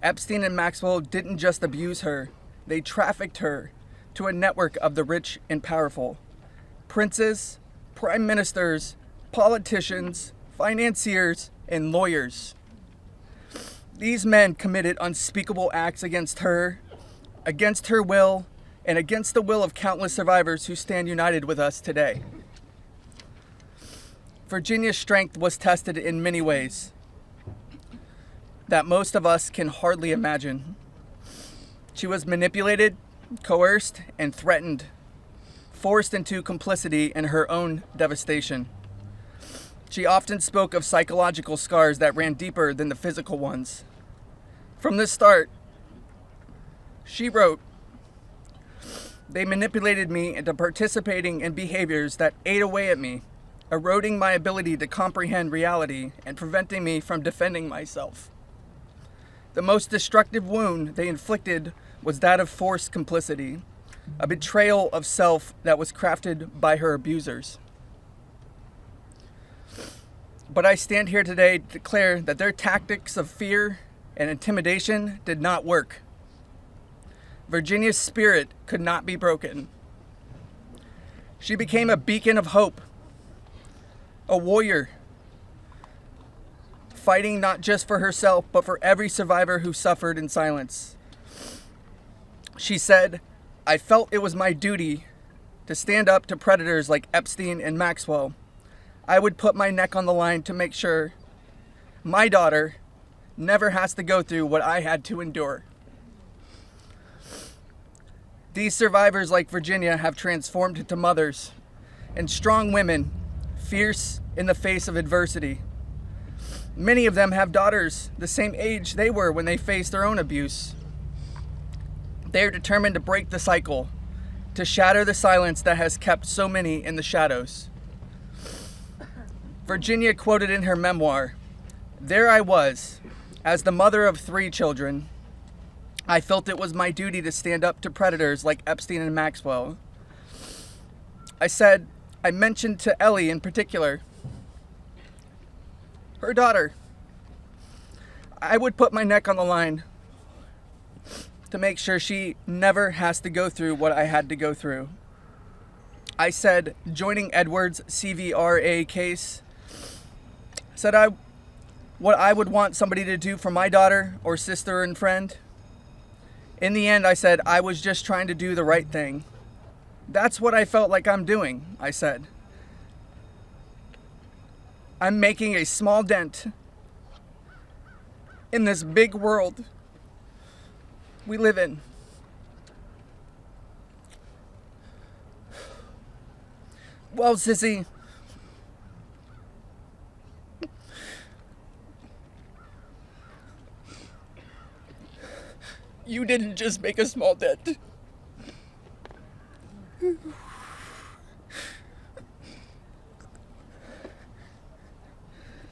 Epstein and Maxwell didn't just abuse her, they trafficked her to a network of the rich and powerful. Princes, prime ministers, politicians, financiers, and lawyers. These men committed unspeakable acts against her will, and against the will of countless survivors who stand united with us today. Virginia's strength was tested in many ways that most of us can hardly imagine. She was manipulated, coerced, and threatened, forced into complicity in her own devastation. She often spoke of psychological scars that ran deeper than the physical ones. From the start, she wrote, "They manipulated me into participating in behaviors that ate away at me, eroding my ability to comprehend reality and preventing me from defending myself. The most destructive wound they inflicted was that of forced complicity, a betrayal of self that was crafted by her abusers. But I stand here today to declare that their tactics of fear and intimidation did not work. Virginia's spirit could not be broken. She became a beacon of hope, a warrior, fighting not just for herself, but for every survivor who suffered in silence. She said, "I felt it was my duty to stand up to predators like Epstein and Maxwell. I would put my neck on the line to make sure my daughter never has to go through what I had to endure." These survivors, like Virginia, have transformed into mothers and strong women, fierce in the face of adversity. Many of them have daughters the same age they were when they faced their own abuse. They are determined to break the cycle, to shatter the silence that has kept so many in the shadows. Virginia quoted in her memoir, "There I was, as the mother of 3 children. I felt it was my duty to stand up to predators like Epstein and Maxwell. I mentioned to Ellie in particular, her daughter, I would put my neck on the line to make sure she never has to go through what I had to go through. I said, joining Edward's CVRA case, what I would want somebody to do for my daughter or sister and friend. In the end, I said, I was just trying to do the right thing. That's what I felt like I'm doing," I said. "I'm making a small dent in this big world we live in." Well, sissy, you didn't just make a small dent.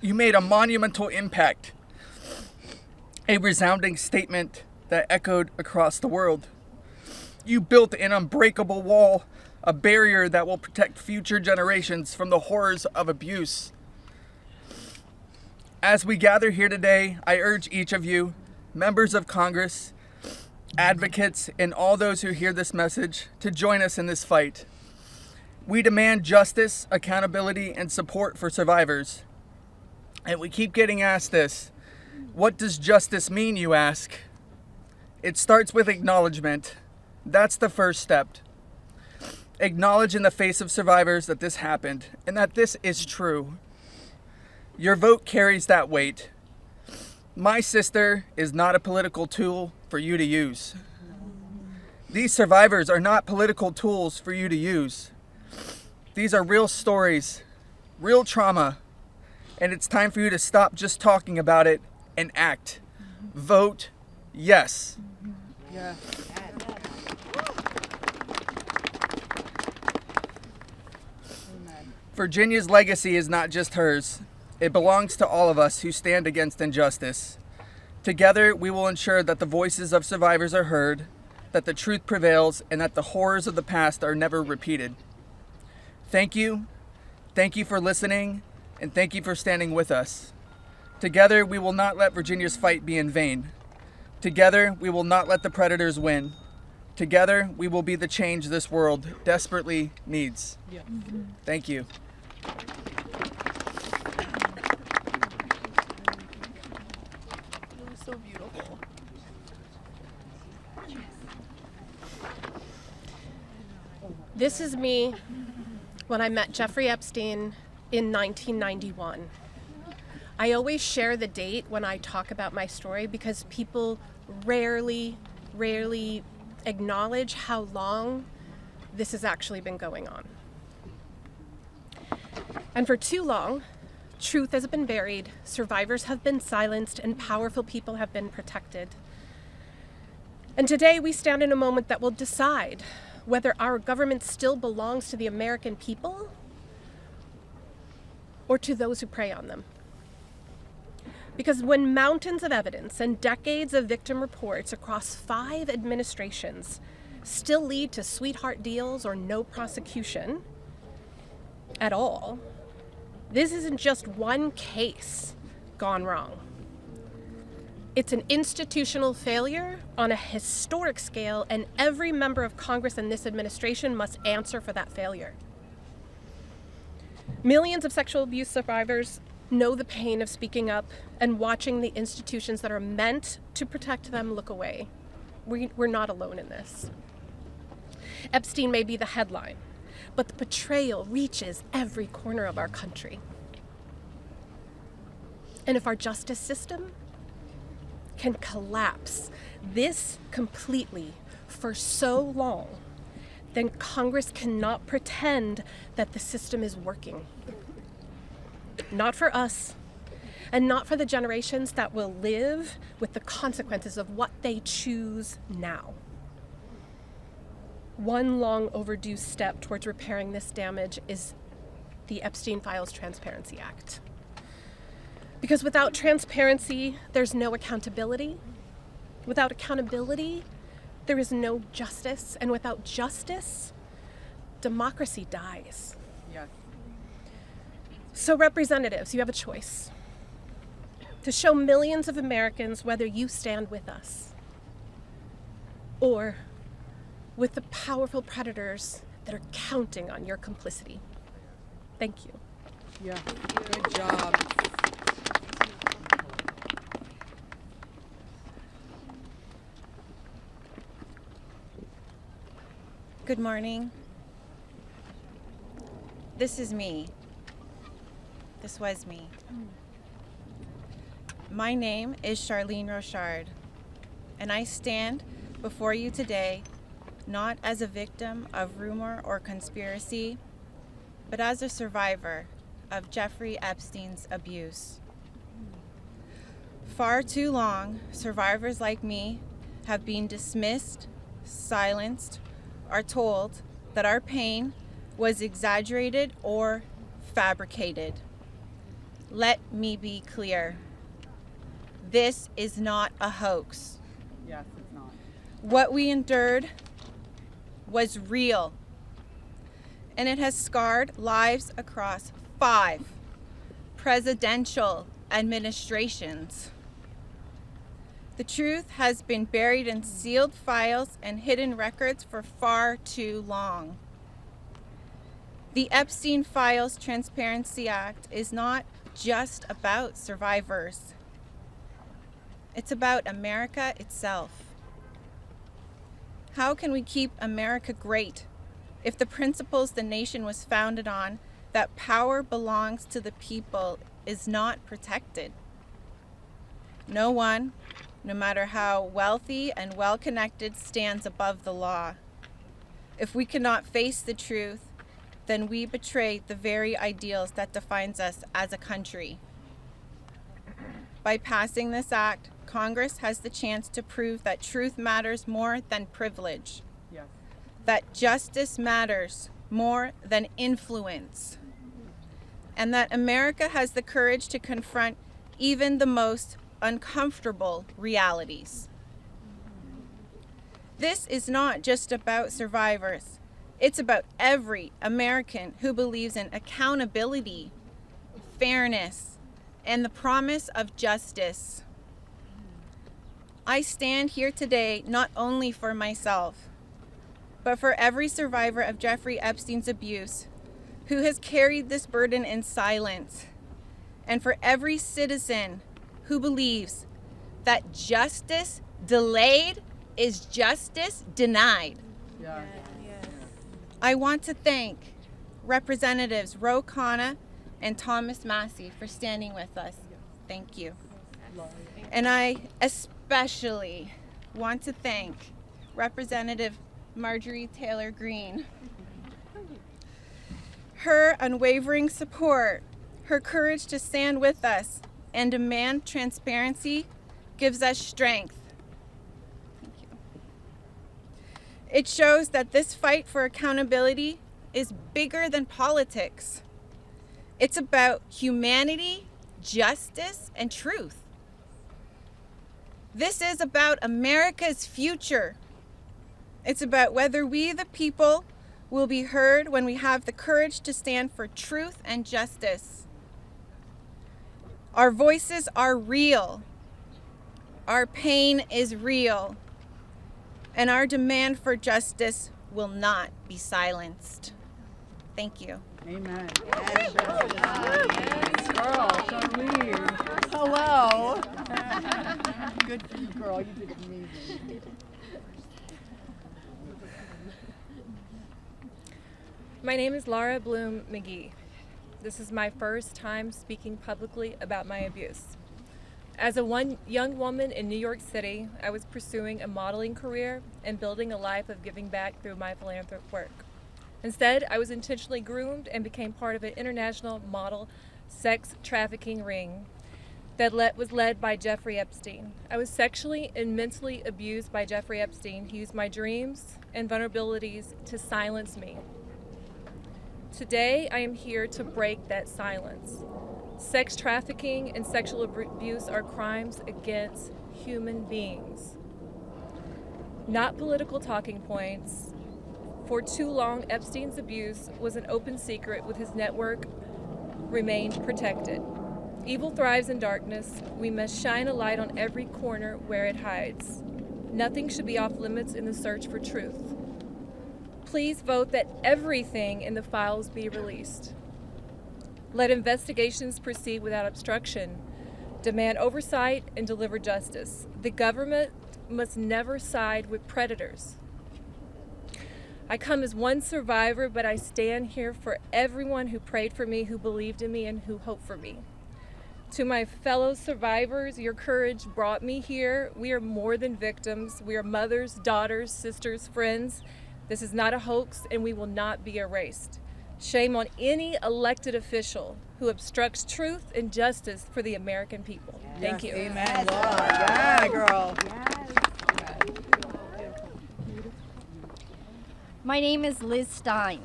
You made a monumental impact, a resounding statement that echoed across the world. You built an unbreakable wall, a barrier that will protect future generations from the horrors of abuse. As we gather here today, I urge each of you, members of Congress, advocates, and all those who hear this message to join us in this fight. We demand justice, accountability, and support for survivors. And we keep getting asked this, what does justice mean, you ask? It starts with acknowledgement. That's the first step. Acknowledge in the face of survivors that this happened and that this is true. Your vote carries that weight. My sister is not a political tool for you to use. These survivors are not political tools for you to use. These are real stories, real trauma, and it's time for you to stop just talking about it and act. Vote yes. Yeah. Virginia's legacy is not just hers. It belongs to all of us who stand against injustice. Together, we will ensure that the voices of survivors are heard, that the truth prevails, and that the horrors of the past are never repeated. Thank you. Thank you for listening, and thank you for standing with us. Together, we will not let Virginia's fight be in vain. Together, we will not let the predators win. Together, we will be the change this world desperately needs. Yeah. Thank you. So beautiful. This is me when I met Jeffrey Epstein in 1991. I always share the date when I talk about my story because people rarely acknowledge how long this has actually been going on. And for too long, truth has been buried, survivors have been silenced, and powerful people have been protected. And today we stand in a moment that will decide whether our government still belongs to the American people or to those who prey on them. Because when mountains of evidence and decades of victim reports across 5 administrations still lead to sweetheart deals or no prosecution at all, this isn't just one case gone wrong. It's an institutional failure on a historic scale, and every member of Congress and this administration must answer for that failure. Millions of sexual abuse survivors know the pain of speaking up and watching the institutions that are meant to protect them look away. We're not alone in this. Epstein may be the headline, but the betrayal reaches every corner of our country. And if our justice system can collapse this completely for so long, then Congress cannot pretend that the system is working. Not for us, and not for the generations that will live with the consequences of what they choose now. One long overdue step towards repairing this damage is the Epstein Files Transparency Act. Because without transparency, there's no accountability. Without accountability, there is no justice. And without justice, democracy dies. Yes. So representatives, you have a choice to show millions of Americans whether you stand with us or with the powerful predators that are counting on your complicity. Thank you. Yeah, good job. Good morning. This is me. This was me. My name is Charlene Rochard, and I stand before you today not as a victim of rumor or conspiracy, but as a survivor of Jeffrey Epstein's abuse. Far too long, survivors like me have been dismissed, silenced, are told that our pain was exaggerated or fabricated. Let me be clear. This is not a hoax. Yes, it's not. What we endured was real, and it has scarred lives across 5 presidential administrations. The truth has been buried in sealed files and hidden records for far too long. The Epstein Files Transparency Act is not just about survivors. It's about America itself. How can we keep America great if the principles the nation was founded on, that power belongs to the people, is not protected? No one, no matter how wealthy and well-connected, stands above the law. If we cannot face the truth, then we betray the very ideals that defines us as a country. By passing this act, Congress has the chance to prove that truth matters more than privilege. Yes. That justice matters more than influence. And that America has the courage to confront even the most uncomfortable realities. This is not just about survivors. It's about every American who believes in accountability, fairness, and the promise of justice. I stand here today not only for myself, but for every survivor of Jeffrey Epstein's abuse who has carried this burden in silence, and for every citizen who believes that justice delayed is justice denied. Yeah. I want to thank Representatives Ro Khanna and Thomas Massey for standing with us. Thank you. And I especially want to thank Representative Marjorie Taylor Greene. Her unwavering support, her courage to stand with us and demand transparency gives us strength. Thank you. It shows that this fight for accountability is bigger than politics. It's about humanity, justice, and truth. This is about America's future. It's about whether we, the people, will be heard when we have the courage to stand for truth and justice. Our voices are real. Our pain is real. And our demand for justice will not be silenced. Thank you. Amen. Yes. Girl, Charlene. Hello. Good for you, girl. You did amazing. My name is Laura Bloom McGee. This is my first time speaking publicly about my abuse. As a young woman in New York City, I was pursuing a modeling career and building a life of giving back through my philanthropic work. Instead, I was intentionally groomed and became part of an international model sex trafficking ring that was led by Jeffrey Epstein. I was sexually and mentally abused by Jeffrey Epstein. He used my dreams and vulnerabilities to silence me. Today, I am here to break that silence. Sex trafficking and sexual abuse are crimes against human beings, not political talking points. For too long, Epstein's abuse was an open secret, with his network remained protected. Evil thrives in darkness. We must shine a light on every corner where it hides. Nothing should be off limits in the search for truth. Please vote that everything in the files be released. Let investigations proceed without obstruction. Demand oversight and deliver justice. The government must never side with predators. I come as one survivor, but I stand here for everyone who prayed for me, who believed in me, and who hoped for me. To my fellow survivors, your courage brought me here. We are more than victims. We are mothers, daughters, sisters, friends. This is not a hoax, and we will not be erased. Shame on any elected official who obstructs truth and justice for the American people. Thank you. Amen, Laura. Yeah, girl. My name is Liz Stein.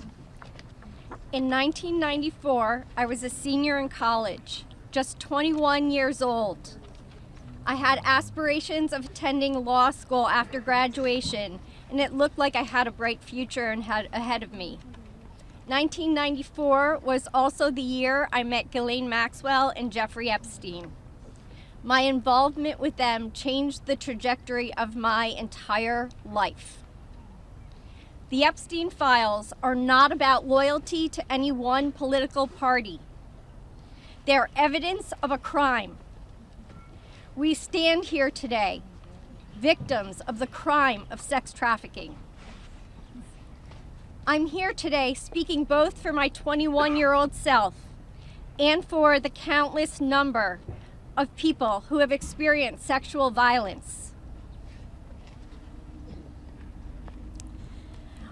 In 1994, I was a senior in college, just 21 years old. I had aspirations of attending law school after graduation, and it looked like I had a bright future ahead of me. 1994 was also the year I met Ghislaine Maxwell and Jeffrey Epstein. My involvement with them changed the trajectory of my entire life. The Epstein Files are not about loyalty to any one political party. They're evidence of a crime. We stand here today, victims of the crime of sex trafficking. I'm here today speaking both for my 21-year-old self and for the countless number of people who have experienced sexual violence.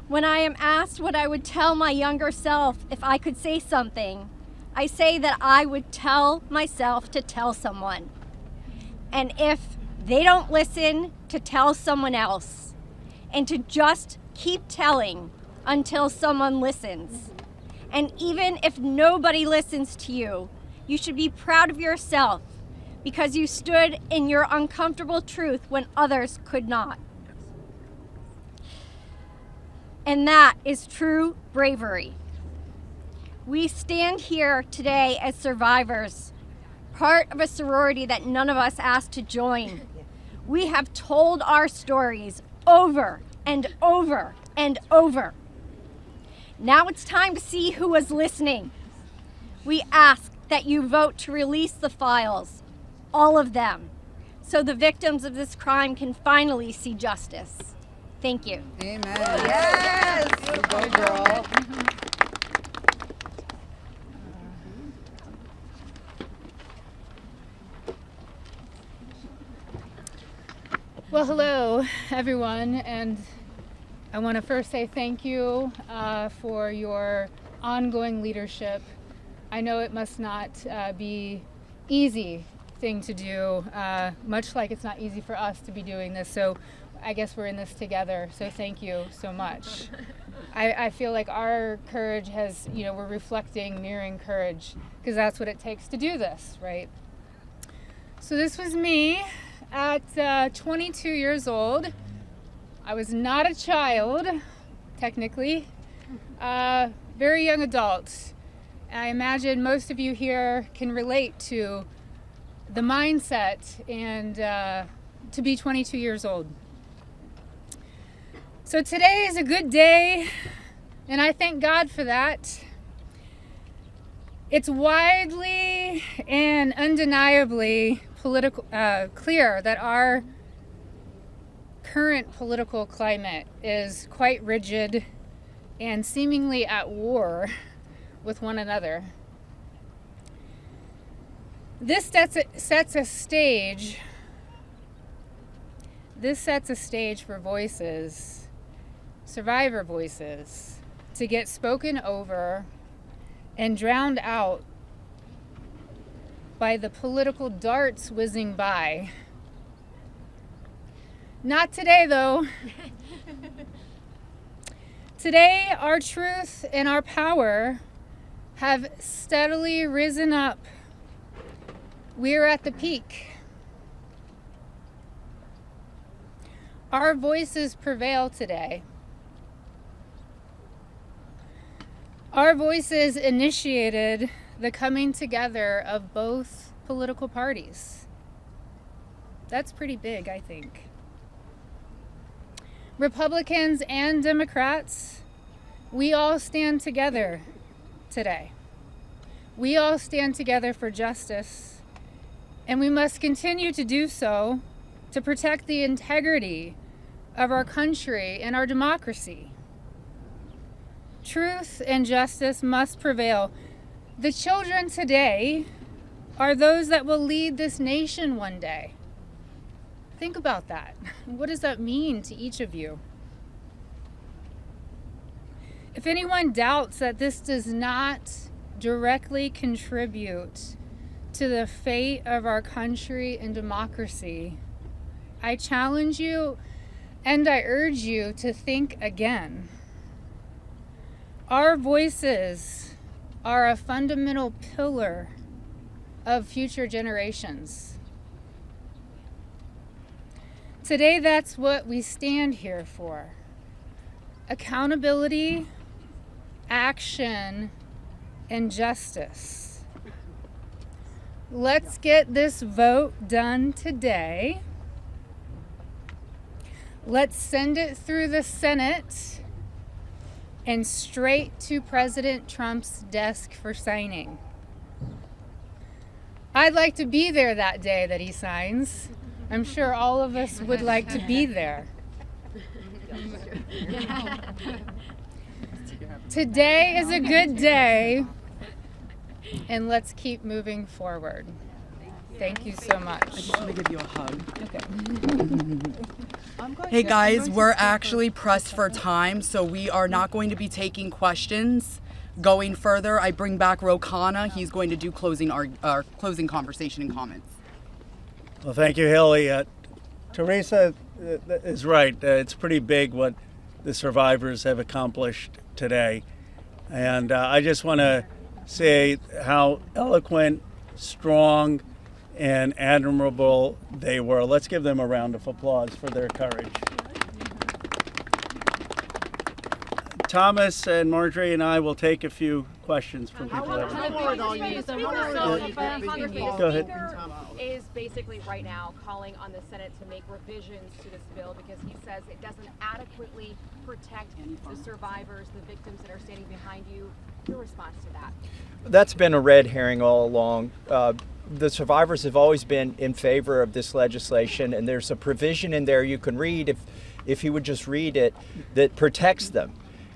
When I am asked what I would tell my younger self if I could say something, I say that I would tell myself to tell someone. And if they don't listen, to tell someone else. And to just keep telling until someone listens. And even if nobody listens to you, you should be proud of yourself because you stood in your uncomfortable truth when others could not. And that is true bravery. We stand here today as survivors, part of a sorority that none of us asked to join. We have told our stories over and over and over. Now it's time to see who was listening. We ask that you vote to release the files, all of them, so the victims of this crime can finally see justice. Thank you. Amen. Yes! You go, girl. Well, hello, everyone, and I want to first say thank you for your ongoing leadership. I know it must not be easy thing to do, much like it's not easy for us to be doing this, so I guess we're in this together, so thank you so much. I feel like our courage has, we're reflecting, mirroring courage, because that's what it takes to do this, right? So this was me at 22 years old. I was not a child, technically, very young adult. I imagine most of you here can relate to the mindset and to be 22 years old. So today is a good day, and I thank God for that. It's widely and undeniably clear that our current political climate is quite rigid and seemingly at war with one another. This sets a stage. This sets a stage for voices, survivor voices, to get spoken over and drowned out by the political darts whizzing by. Not today, though. Today, our truth and our power have steadily risen up. We're at the peak. Our voices prevail today. Our voices initiated the coming together of both political parties. That's pretty big, I think. Republicans and Democrats, we all stand together today. We all stand together for justice, and we must continue to do so to protect the integrity of our country and our democracy. Truth and justice must prevail. The children today are those that will lead this nation one day. Think about that. What does that mean to each of you? If anyone doubts that this does not directly contribute to the fate of our country and democracy, I challenge you and I urge you to think again. Our voices are a fundamental pillar of future generations. Today, that's what we stand here for. Accountability, action, and justice. Let's get this vote done today. Let's send it through the Senate and straight to President Trump's desk for signing. I'd like to be there that day that he signs. I'm sure all of us would like to be there. Today is a good day, and let's keep moving forward. Thank you so much. I just want to give you a hug. Okay. Hey guys, we're actually pressed for time, so we are not going to be taking questions. Going further, I bring back Rokana. He's going to do our closing conversation and comments. Well, thank you, Haley. Teresa is right. It's pretty big what the survivors have accomplished today. And I just want to say how eloquent, strong, and admirable they were. Let's give them a round of applause for their courage. Thomas and Marjorie and I will take a few questions from people. Go ahead. Is basically right now calling on the Senate to make revisions to this bill because he says it doesn't adequately protect the survivors, the victims that are standing behind you. Your response to that? That's been a red herring all along. The survivors have always been in favor of this legislation, and there's a provision in there you can read, if you would just read it, that protects them.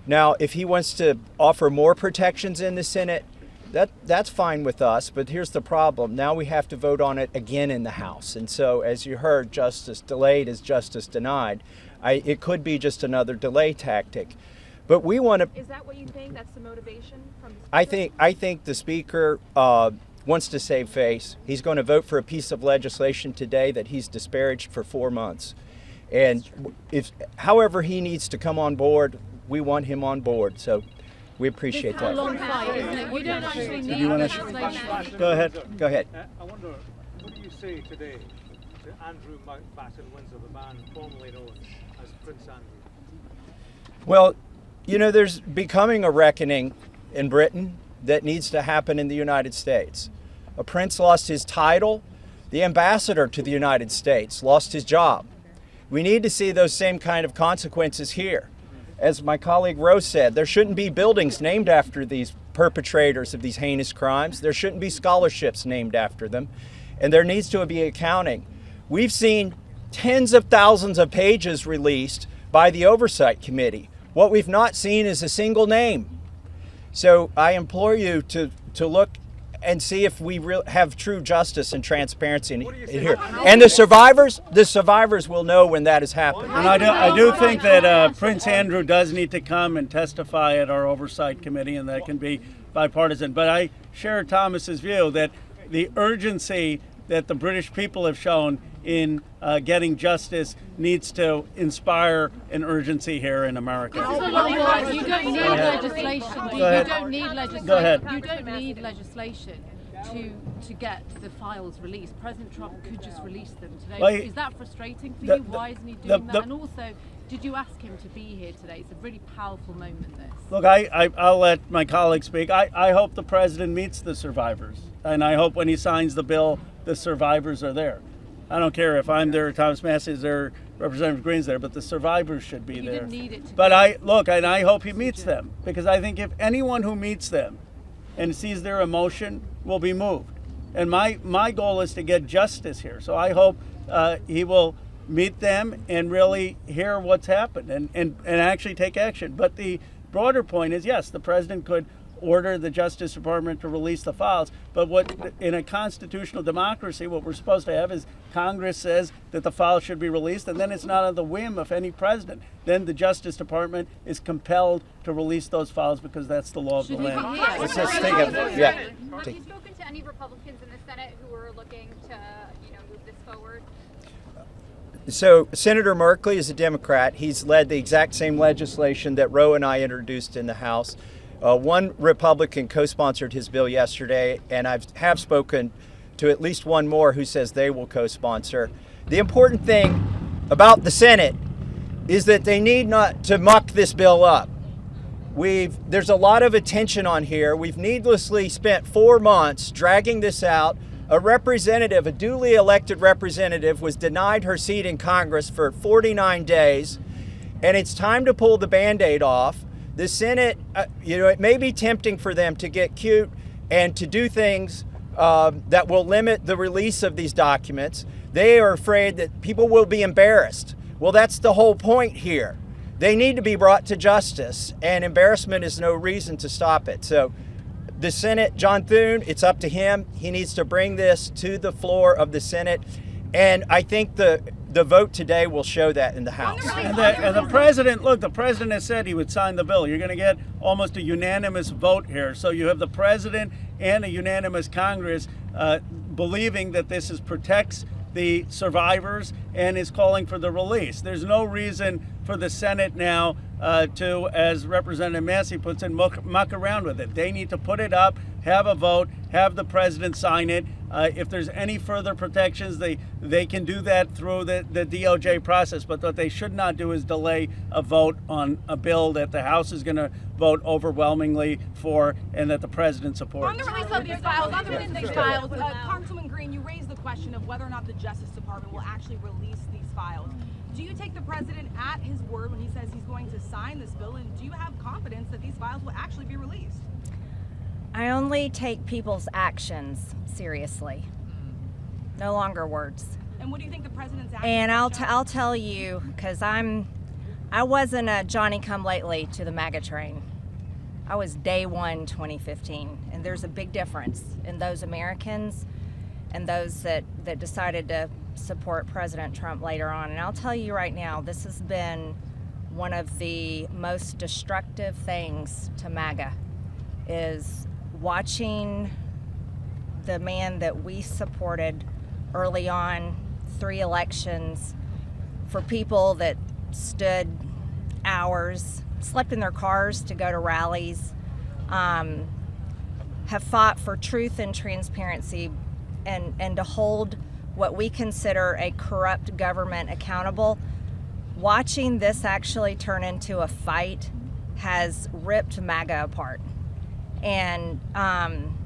Now, if he wants to offer more protections in the Senate, That's fine with us, but here's the problem. Now we have to vote on it again in the House. And so, as you heard, justice delayed is justice denied. It could be just another delay tactic. But we want to... Is that what you think? That's the motivation from the Speaker? I think the Speaker wants to save face. He's going to vote for a piece of legislation today that he's disparaged for 4 months. And however he needs to come on board, we want him on board. So we appreciate that. It's a long fight, isn't it? You don't actually need legislation. Go ahead. Go ahead. I wonder, what do you say today to Andrew Batten-Windsor, the man formerly known as Prince Andrew? Well, you know, there's becoming a reckoning in Britain that needs to happen in the United States. A prince lost his title. The ambassador to the United States lost his job. We need to see those same kind of consequences here. As my colleague Rose said, there shouldn't be buildings named after these perpetrators of these heinous crimes. There shouldn't be scholarships named after them. And there needs to be accounting. We've seen tens of thousands of pages released by the Oversight Committee. What we've not seen is a single name. So I implore you to look and see if we have true justice and transparency in here. And the survivors will know when that has happened. And I do think that Prince Andrew does need to come and testify at our Oversight Committee, and that can be bipartisan. But I share Thomas's view that the urgency that the British people have shown in getting justice needs to inspire an urgency here in America. You don't need legislation. You don't need legislation. Go ahead. You don't need legislation to get the files released. President Trump could just release them today. Well, Is that frustrating for you? Why isn't he doing that? And also, did you ask him to be here today? It's a really powerful moment, this. Look, I'll let my colleague speak. I hope the president meets the survivors. And I hope when he signs the bill, the survivors are there. I don't care if I'm there, Thomas Massey is there, Representative Greene's there, but the survivors should be there. Didn't need it to but I hope he meets them, because I think if anyone who meets them and sees their emotion will be moved. And my goal is to get justice here. So I hope he will meet them and really hear what's happened and actually take action. But the broader point is, yes, the president could order the Justice Department to release the files, but what in a constitutional democracy, what we're supposed to have is Congress says that the files should be released, and then it's not on the whim of any president. Then the Justice Department is compelled to release those files because that's the law of the land. Let's just take it. Yeah. Have you spoken to any Republicans in the Senate who are looking to, move this forward? So Senator Merkley is a Democrat. He's led the exact same legislation that Roe and I introduced in the House. One Republican co-sponsored his bill yesterday, and I have spoken to at least one more who says they will co-sponsor. The important thing about the Senate is that they need not to muck this bill up. There's a lot of attention on here. We've needlessly spent 4 months dragging this out. A duly elected representative was denied her seat in Congress for 49 days, and it's time to pull the Band-Aid off. The Senate, it may be tempting for them to get cute and to do things that will limit the release of these documents. They are afraid that people will be embarrassed. Well, that's the whole point here. They need to be brought to justice, and embarrassment is no reason to stop it. So the Senate, John Thune, it's up to him. He needs to bring this to the floor of the Senate. And I think the vote today will show that in the House. And the president, look, the president has said he would sign the bill. You're going to get almost a unanimous vote here. So you have the president and a unanimous Congress believing that this protects the survivors and is calling for the release. There's no reason for the Senate now to, as Representative Massey puts it, muck around with it. They need to put it up, have a vote, have the president sign it. If there's any further protections, they can do that through the DOJ process. But what they should not do is delay a vote on a bill that the House is going to vote overwhelmingly for and that the president supports. On the release of these files, Congresswoman Greene, you raised the question of whether or not the Justice Department will actually release these files. Do you take the president at his word when he says he's going to sign this bill, and do you have confidence that these files will actually be released? I only take people's actions seriously, no longer words. And what do you think the president's actions? And I'll tell you, because I wasn't a Johnny come lately to the MAGA train. I was day one 2015, and there's a big difference in those Americans and those that decided to support President Trump later on. And I'll tell you right now, this has been one of the most destructive things to MAGA, is watching the man that we supported early on, 3 elections, for people that stood hours, slept in their cars to go to rallies, have fought for truth and transparency, and to hold what we consider a corrupt government accountable. Watching this actually turn into a fight has ripped MAGA apart. And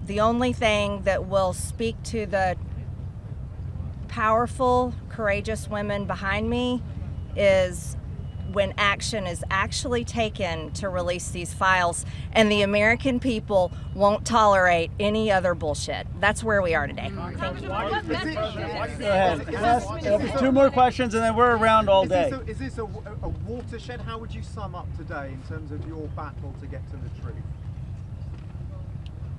the only thing that will speak to the powerful, courageous women behind me is when action is actually taken to release these files, and the American people won't tolerate any other bullshit. That's where we are today. Thank you. Go ahead. 2 more questions and then we're around all day. Is this a watershed? How would you sum up today in terms of your battle to get to the truth?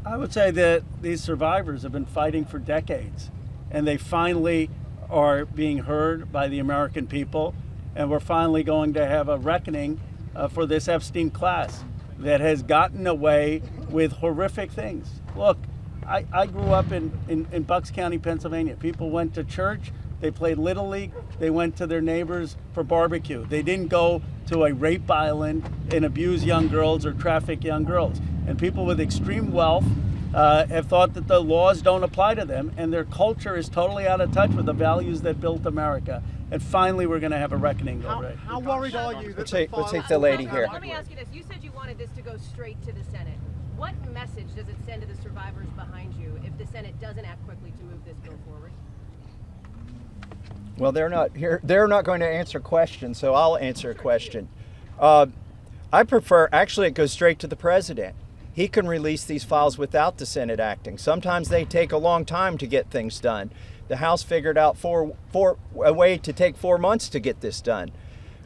I would say that these survivors have been fighting for decades, and they finally are being heard by the American people, and we're finally going to have a reckoning for this Epstein class that has gotten away with horrific things. Look, I grew up in Bucks County, Pennsylvania. People went to church, they played Little League, they went to their neighbors for barbecue. They didn't go to a rape island and abuse young girls or traffic young girls. And people with extreme wealth have thought that the laws don't apply to them, and their culture is totally out of touch with the values that built America. And finally, we're going to have a reckoning over it. How worried are you that we'll take the lady here. Let me ask you this. You said you wanted this to go straight to the Senate. What message does it send to the survivors behind you if the Senate doesn't act quickly to move this bill forward? Well, they're not here. They're not going to answer questions, so I'll answer a question. I prefer, actually, it goes straight to the president. He can release these files without the Senate acting. Sometimes they take a long time to get things done. The House figured out a way to take 4 months to get this done.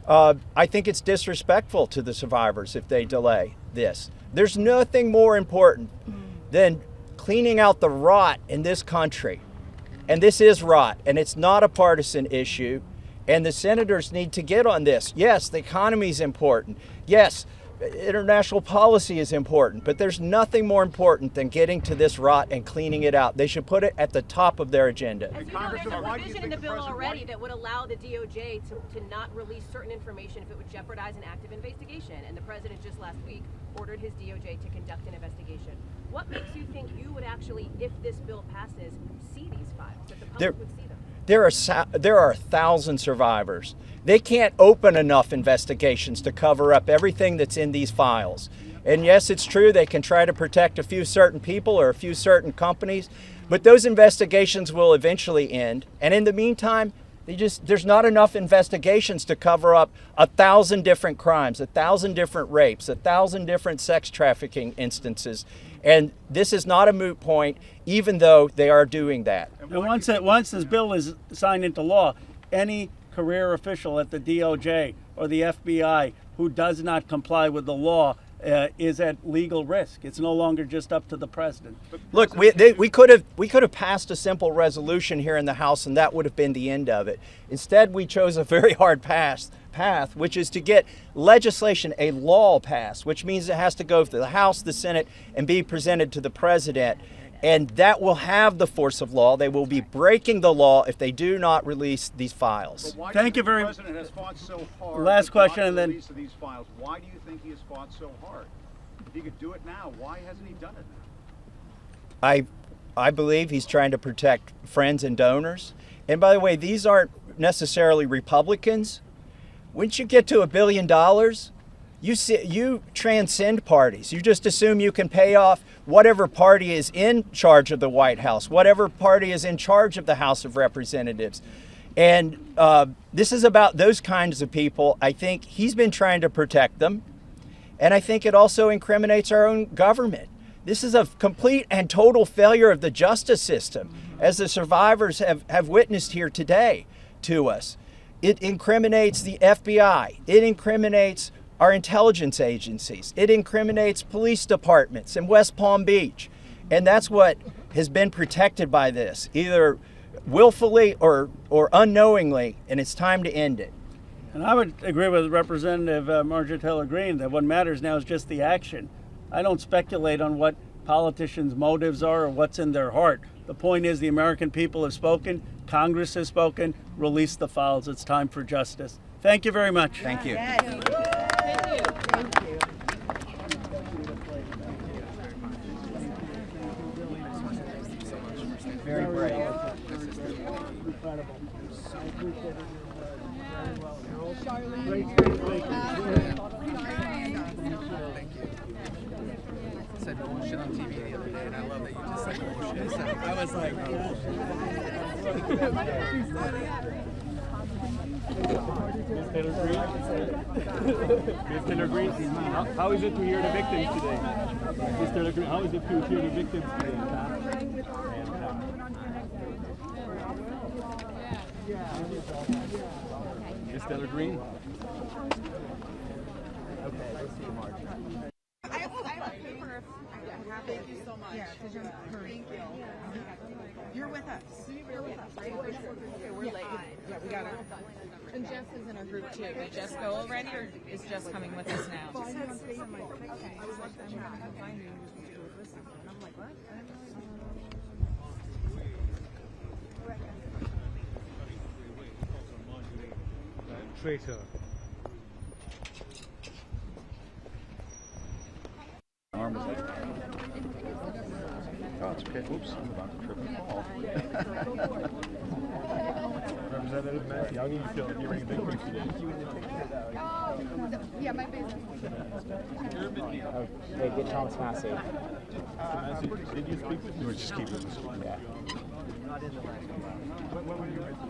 I think it's disrespectful to the survivors if they delay this. There's nothing more important than cleaning out the rot in this country. And this is rot, and it's not a partisan issue. And the senators need to get on this. Yes, the economy is important. Yes, international policy is important, but there's nothing more important than getting to this rot and cleaning it out. They should put it at the top of their agenda. As you know, there's a provision in the bill already that would allow the DOJ to not release certain information if it would jeopardize an active investigation. And the president just last week ordered his DOJ to conduct an investigation. What makes you think you would actually, if this bill passes, see these files, that the public would see them? There are 1,000 survivors. They can't open enough investigations to cover up everything that's in these files. And yes, it's true they can try to protect a few certain people or a few certain companies, but those investigations will eventually end. And in the meantime, there's not enough investigations to cover up 1,000 different crimes, 1,000 different rapes, 1,000 different sex trafficking instances. And this is not a moot point, even though they are doing that. And once this bill is signed into law, any career official at the DOJ or the FBI who does not comply with the law is at legal risk. It's no longer just up to the president. Look, we could have passed a simple resolution here in the House, and that would have been the end of it. Instead, we chose a very hard path, which is to get legislation, a law passed, which means it has to go through the House, the Senate, and be presented to the president. And that will have the force of law. They will be breaking the law if they do not release these files. Thank you very much. The president has fought so hard. Last question, and then release of these files. Why do you think he has fought so hard? If he could do it now, why hasn't he done it now? I believe he's trying to protect friends and donors. And by the way, these aren't necessarily Republicans. Once you get to $1 billion, you transcend parties. You just assume you can pay off whatever party is in charge of the White House, whatever party is in charge of the House of Representatives. And this is about those kinds of people. I think he's been trying to protect them. And I think it also incriminates our own government. This is a complete and total failure of the justice system, as the survivors have witnessed here today to us. It incriminates the FBI. It incriminates our intelligence agencies. It incriminates police departments in West Palm Beach. And that's what has been protected by this, either willfully or unknowingly, and it's time to end it. And I would agree with Representative Marjorie Taylor Greene that what matters now is just the action. I don't speculate on what politicians' motives are or what's in their heart. The point is the American people have spoken, Congress has spoken, release the files. It's time for justice. Thank you very much. Thank you. Very brave. Incredible. Said bullshit on TV the other day, and I love that you just said bullshit. I was like, Ms. Taylor Greene? Ms. Taylor Greene, how is it to hear the victims today? Ms. Taylor Greene, how is it to hear the victims today? Ms. Taylor Greene? Okay, let's see, Marjorie. I have a paper. Thank you so much. Yeah, because you're hurrying. Thank you. You're with us. You're with us, right? Okay, we're late. Yeah, we got her. And Jess is in our group too. Did Jess go already, or is Jess coming with us now? I was like, I'm going to find you. And I'm like, what? Traitor. Arm is like, oh, it's okay. Oops, I'm about to trip and fall. Representative Massey, how do you feel hearing victims today? Yeah, my face. Hey, get Thomas Massey. Massey, did you speak with him? We're just keeping this. Yeah. When were you arrested?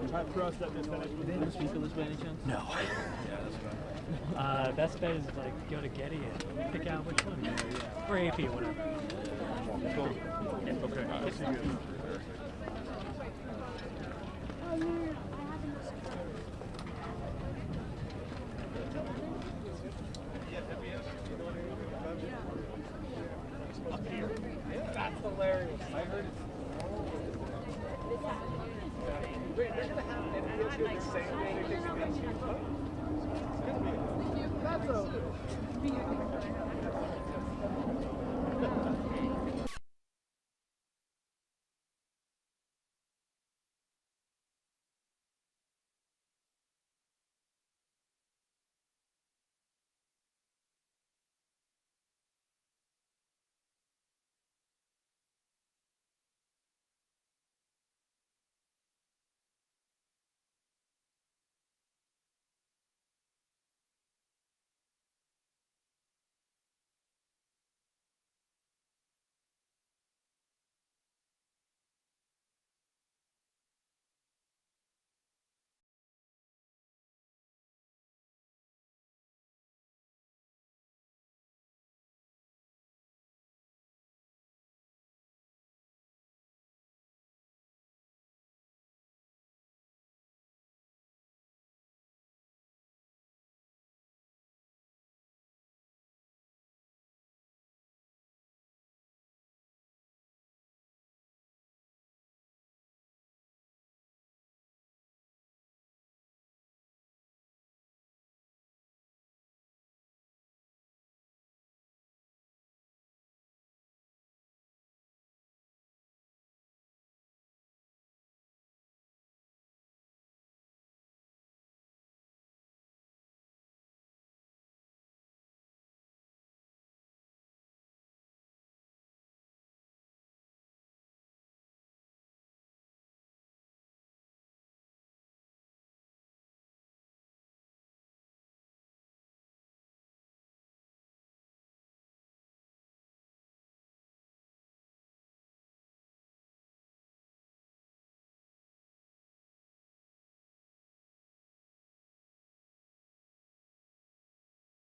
You have trust that Ms. Bennett would ever speak with us by any chance? No. Best bet is like go to Getty and pick out which one. Or AP or whatever. Cool. Yeah. Okay. I'll see you. That's hilarious. I heard it. They're going to have an same thing